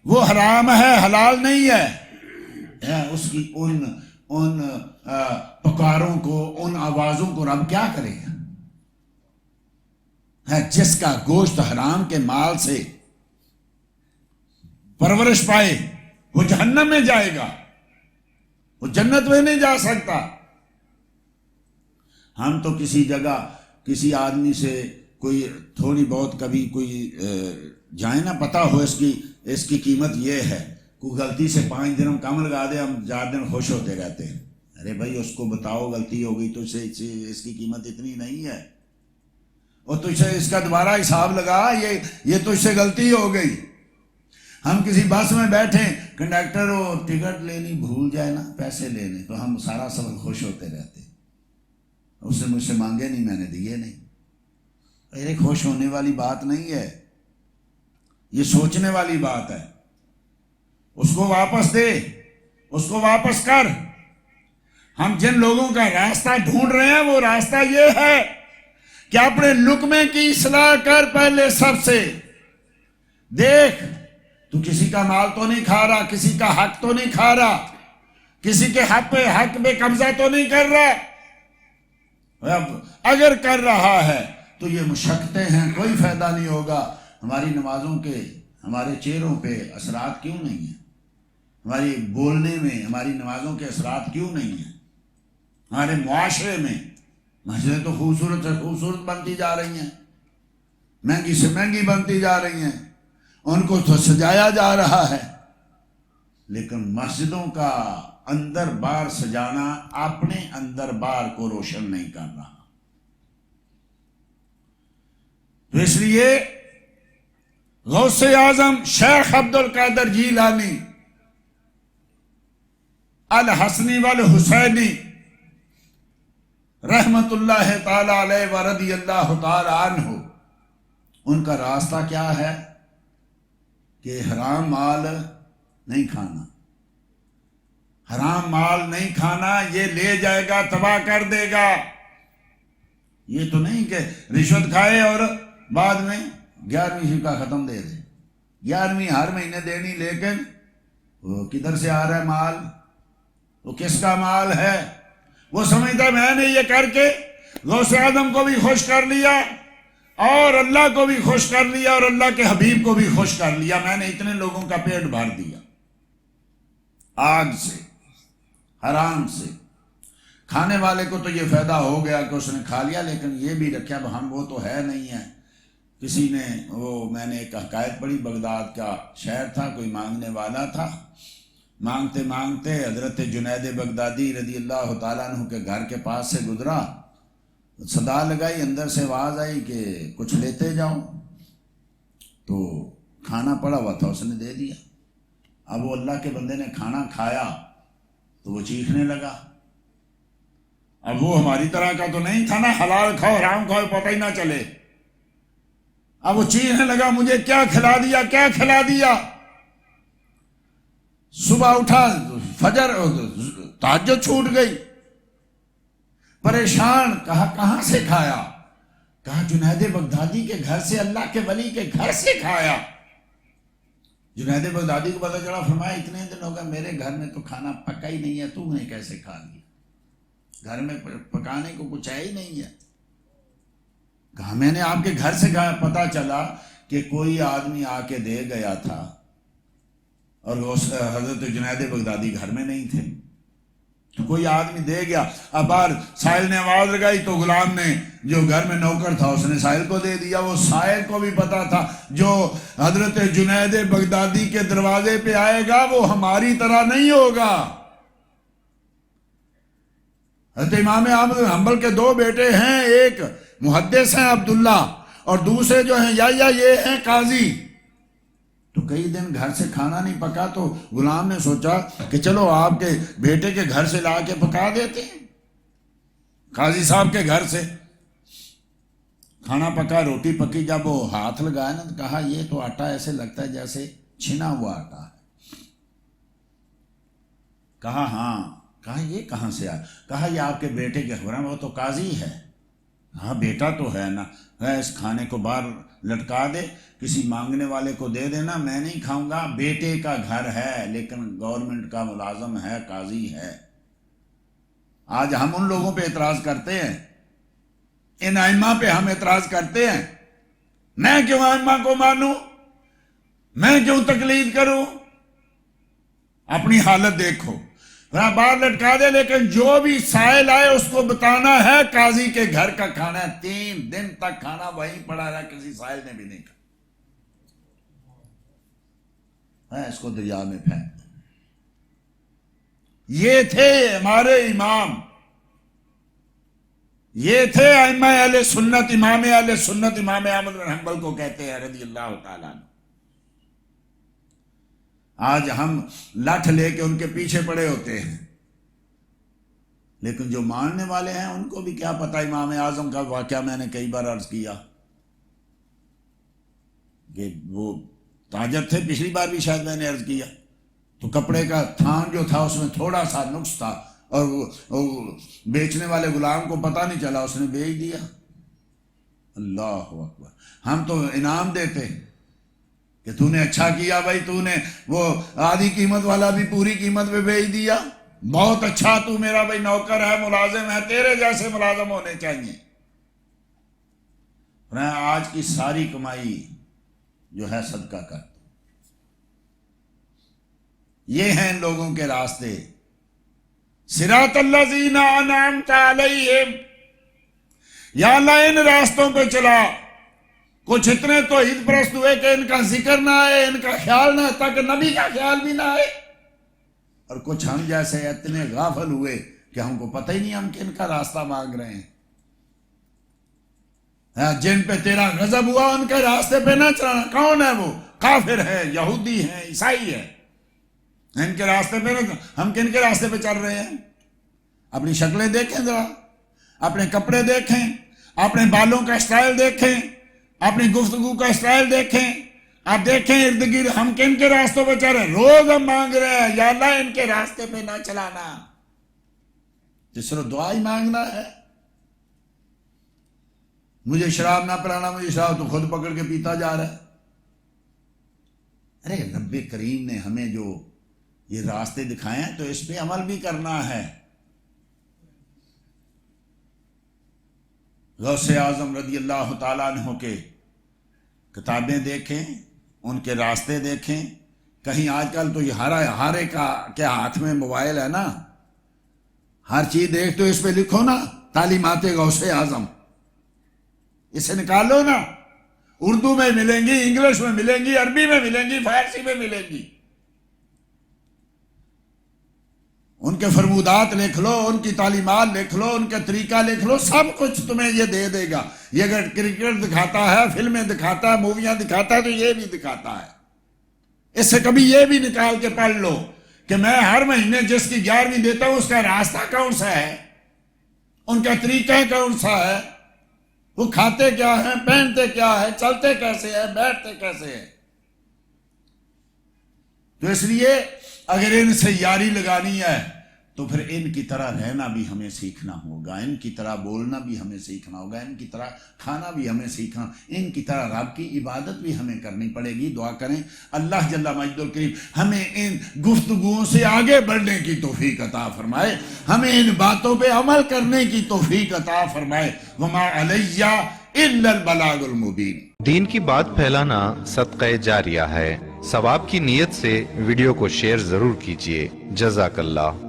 وہ حرام ہے، حلال نہیں ہے. اس کی ان پکاروں کو، ان آوازوں کو رب کیا کرے گا؟ جس کا گوشت حرام کے مال سے پرورش پائے وہ جہنم میں جائے گا، وہ جنت میں نہیں جا سکتا. ہم تو کسی جگہ کسی آدمی سے کوئی تھوڑی بہت کبھی کوئی جائے نہ پتہ ہو اس کی قیمت یہ ہے، کوئی غلطی سے 5 دن ہم کم لگا دیں، ہم 4 دن خوش ہوتے رہتے ہیں. ارے بھائی اس کو بتاؤ غلطی ہو گئی تو اس کی قیمت اتنی نہیں ہے، اور تجھ سے اس کا دوبارہ حساب لگا، یہ تجھ سے غلطی ہو گئی. ہم کسی بس میں بیٹھیں، کنڈکٹر وہ ٹکٹ لینی بھول جائے نا، پیسے لینے، تو ہم سارا سفر خوش ہوتے رہتے. اس نے مجھ سے مانگے نہیں، میں نے دیے نہیں. ارے خوش ہونے والی بات نہیں ہے، یہ سوچنے والی بات ہے۔ اس کو واپس دے، اس کو واپس کر۔ ہم جن لوگوں کا راستہ ڈھونڈ رہے ہیں وہ راستہ یہ ہے کہ اپنے لقمے کی اصلاح کر پہلے سب سے۔ دیکھ، تو کسی کا مال تو نہیں کھا رہا، کسی کا حق تو نہیں کھا رہا، کسی کے حق پہ قبضہ تو نہیں کر رہا۔ اگر کر رہا ہے تو یہ مشقتیں ہیں، کوئی فائدہ نہیں ہوگا۔ ہماری نمازوں کے ہمارے چہروں پہ اثرات کیوں نہیں ہیں؟ ہماری بولنے میں ہماری نمازوں کے اثرات کیوں نہیں ہیں؟ ہمارے معاشرے میں مسجدیں تو خوبصورت سے خوبصورت بنتی جا رہی ہیں، مہنگی سے مہنگی بنتی جا رہی ہیں، ان کو تو سجایا جا رہا ہے، لیکن مسجدوں کا اندر بار سجانا اپنے اندر بار کو روشن نہیں کر رہا۔ تو اس لیے غوث اعظم شیخ عبد القادر جیلانی الحسنی والحسینی رحمت اللہ تعالی علیہ ورضی اللہ تعالی عنہ، ان کا راستہ کیا ہے کہ حرام مال نہیں کھانا، حرام مال نہیں کھانا، یہ لے جائے گا تباہ کر دے گا۔ یہ تو نہیں کہ رشوت کھائے اور بعد میں 11ویں کا ختم دے دے، 11ویں ہر مہینے دینی، لیکن وہ کدھر سے آ رہا ہے مال، وہ کس کا مال ہے؟ وہ سمجھتا میں نے یہ کر کے غوث اعظم کو بھی خوش کر لیا اور اللہ کو بھی خوش کر لیا اور اللہ کے حبیب کو بھی خوش کر لیا، میں نے اتنے لوگوں کا پیٹ بھر دیا آگ سے، حرام سے۔ کھانے والے کو تو یہ فائدہ ہو گیا کہ اس نے کھا لیا، لیکن یہ بھی رکھا اب ہم وہ تو ہے نہیں ہے۔ کسی نے میں نے ایک حکایت پڑھی، بغداد کا شہر تھا، کوئی مانگنے والا تھا، مانگتے مانگتے حضرت جنید بغدادی رضی اللہ تعالیٰ عنہ کے گھر کے پاس سے گزرا، صدا لگائی، اندر سے آواز آئی کہ کچھ لیتے جاؤ، تو کھانا پڑا ہوا تھا، اس نے دے دیا۔ اب وہ اللہ کے بندے نے کھانا کھایا تو وہ چیخنے لگا۔ اب وہ ہماری طرح کا تو نہیں تھا نا، حلال کھاؤ حرام کھاؤ پتہ ہی نہ چلے۔ اب وہ چیخنے لگا مجھے کیا کھلا دیا، کیا کھلا دیا۔ صبح اٹھا، فجر تہجد چھوٹ گئی، پریشان، کہا کہاں سے کھایا؟ کہا جنید بغدادی کے گھر سے، اللہ کے ولی کے گھر سے کھایا۔ جنید بغدادی کو پتہ چلا، فرمایا اتنے دن ہو گئے میرے گھر میں تو کھانا پکا ہی نہیں ہے، تو نے کیسے کھا لیا؟ گھر میں پکانے کو کچھ ہے ہی نہیں ہے۔ کہا میں نے آپ کے گھر سے کھایا۔ پتہ چلا کہ کوئی آدمی آ کے دے گیا تھا اور حضرت جنید بغدادی گھر میں نہیں تھے، تو کوئی آدمی دے گیا۔ اب بار سائل نے آواز لگائی تو غلام نے جو گھر میں نوکر تھا اس نے سائل کو دے دیا۔ وہ سائل کو بھی پتا تھا جو حضرت جنید بغدادی کے دروازے پہ آئے گا وہ ہماری طرح نہیں ہوگا۔ حضرت امام احمد بن حنبل کے دو بیٹے ہیں، ایک محدث ہیں عبداللہ اور دوسرے جو ہیں یا یہ ہیں قاضی۔ تو کئی دن گھر سے کھانا نہیں پکا تو غلام نے سوچا کہ چلو آپ کے بیٹے کے گھر سے لا کے پکا دیتے ہیں۔ قاضی صاحب کے گھر سے کھانا پکا، روٹی پکی، جب وہ ہاتھ لگایا نا تو کہا یہ تو آٹا ایسے لگتا ہے جیسے چھنا ہوا آٹا ہے۔ کہا ہاں۔ کہا یہ کہاں سے آیا؟ کہا یہ آپ کے بیٹے کے گھر، وہ تو قاضی ہے۔ ہاں بیٹا تو ہے نا، اس کھانے کو باہر لٹکا دے، کسی مانگنے والے کو دے دینا، میں نہیں کھاؤں گا، بیٹے کا گھر ہے لیکن گورنمنٹ کا ملازم ہے، قاضی ہے۔ آج ہم ان لوگوں پہ اعتراض کرتے ہیں، ان ائمہ پہ ہم اعتراض کرتے ہیں، میں کیوں ائمہ کو مانوں، میں کیوں تقلید کروں؟ اپنی حالت دیکھو، باہر لٹکا دے، لیکن جو بھی سائل آئے اس کو بتانا ہے قاضی کے گھر کا کھانا ہے۔ 3 دن تک کھانا وہیں پڑا رہا، کسی سائل نے بھی نہیں کھا، اس کو دریا میں پھینک۔ یہ تھے ہمارے امام، یہ تھے ائمہ اہل سنت، امام اہل سنت امام احمد بن حنبل کو کہتے ہیں رضی اللہ تعالیٰ عنہ۔ آج ہم لٹھ لے کے ان کے پیچھے پڑے ہوتے ہیں، لیکن جو ماننے والے ہیں ان کو بھی کیا پتہ۔ امام اعظم کا واقعہ میں نے کئی بار عرض کیا، کہ وہ تاجر تھے، پچھلی بار بھی شاید میں نے عرض کیا، تو کپڑے کا تھان جو تھا اس میں تھوڑا سا نقص تھا، اور وہ بیچنے والے غلام کو پتہ نہیں چلا، اس نے بیچ دیا۔ اللہ اکبر! ہم تو انعام دیتے کہ تو نے اچھا کیا بھائی، تو نے وہ آدھی قیمت والا بھی پوری قیمت پہ بیچ دیا، بہت اچھا، تو میرا بھائی نوکر ہے، ملازم ہے، تیرے جیسے ملازم ہونے چاہیے۔ میں آج کی ساری کمائی جو ہے صدقہ کر، یہ ہیں ان لوگوں کے راستے۔ صراط الذین انعمت علیہم، یا اللہ ان راستوں پہ چلا۔ کچھ اتنے تو عید پرست ہوئے کہ ان کا ذکر نہ آئے، ان کا خیال نہ، تک نبی کا خیال بھی نہ آئے، اور کچھ ہم جیسے اتنے غافل ہوئے کہ ہم کو پتہ ہی نہیں ہم کن کا راستہ مانگ رہے ہیں۔ جن پہ تیرا غضب ہوا ان کے راستے پہ نہ چلانا۔ کون ہے وہ؟ کافر ہے، یہودی ہے، عیسائی ہے، ان کے راستے پہ نہ۔ ہم کن کے راستے پہ چل رہے ہیں؟ اپنی شکلیں دیکھیں ذرا، اپنے کپڑے دیکھیں، اپنے بالوں کا اسٹائل دیکھیں، اپنی گفتگو کا اسٹائل دیکھیں، آپ دیکھیں ارد گرد ہم کن کے راستوں پہ چل رہے ہیں۔ روز ہم مانگ رہے ہیں یا اللہ ان کے راستے پہ نہ چلانا، جس طرح دعا ہی مانگنا ہے۔ مجھے شراب نہ پلانا، مجھے شراب، تو خود پکڑ کے پیتا جا رہا ہے۔ ارے رب کریم نے ہمیں جو یہ راستے دکھائے ہیں تو اس پہ عمل بھی کرنا ہے۔ غوث اعظم رضی اللہ تعالیٰ عنہ کے کتابیں دیکھیں، ان کے راستے دیکھیں۔ کہیں آج کل تو یہ ہارے کا کیا ہاتھ میں موبائل ہے نا، ہر چیز دیکھ تو اس پہ لکھو نا تعلیمات غوث اعظم، اسے نکالو نا، اردو میں ملیں گی، انگلش میں ملیں گی، عربی میں ملیں گی، فارسی میں ملیں گی۔ ان کے فرمودات لکھ لو، ان کی تعلیمات لکھ لو، ان کا طریقہ لکھ لو، سب کچھ تمہیں یہ دے دے گا۔ یہ اگر کرکٹ دکھاتا ہے، فلمیں دکھاتا ہے، موویاں دکھاتا ہے، تو یہ بھی دکھاتا ہے۔ اس سے کبھی یہ بھی نکال کے پڑھ لو کہ میں ہر مہینے جس کی 11ویں دیتا ہوں اس کا راستہ کون سا ہے، ان کا طریقہ کون سا ہے، وہ کھاتے کیا ہیں، پہنتے کیا ہے، چلتے کیسے ہیں، بیٹھتے کیسے ہیں۔ تو اس لیے اگر ان سے یاری لگانی ہے تو پھر ان کی طرح رہنا بھی ہمیں سیکھنا ہوگا، ان کی طرح بولنا بھی ہمیں سیکھنا ہوگا، ان کی طرح کھانا بھی ہمیں سیکھنا، ان کی طرح رب کی عبادت بھی ہمیں کرنی پڑے گی۔ دعا کریں اللہ جل مجد الکریم ہمیں ان گفتگوؤں سے آگے بڑھنے کی توفیق عطا فرمائے، ہمیں ان باتوں پہ عمل کرنے کی توفیق عطا فرمائے۔ وما علیہ الا البلاغ المبین۔ دین کی بات پھیلانا صدقہ جاریہ ہے، ثواب کی نیت سے ویڈیو کو شیئر ضرور کیجیے۔ جزاک اللہ۔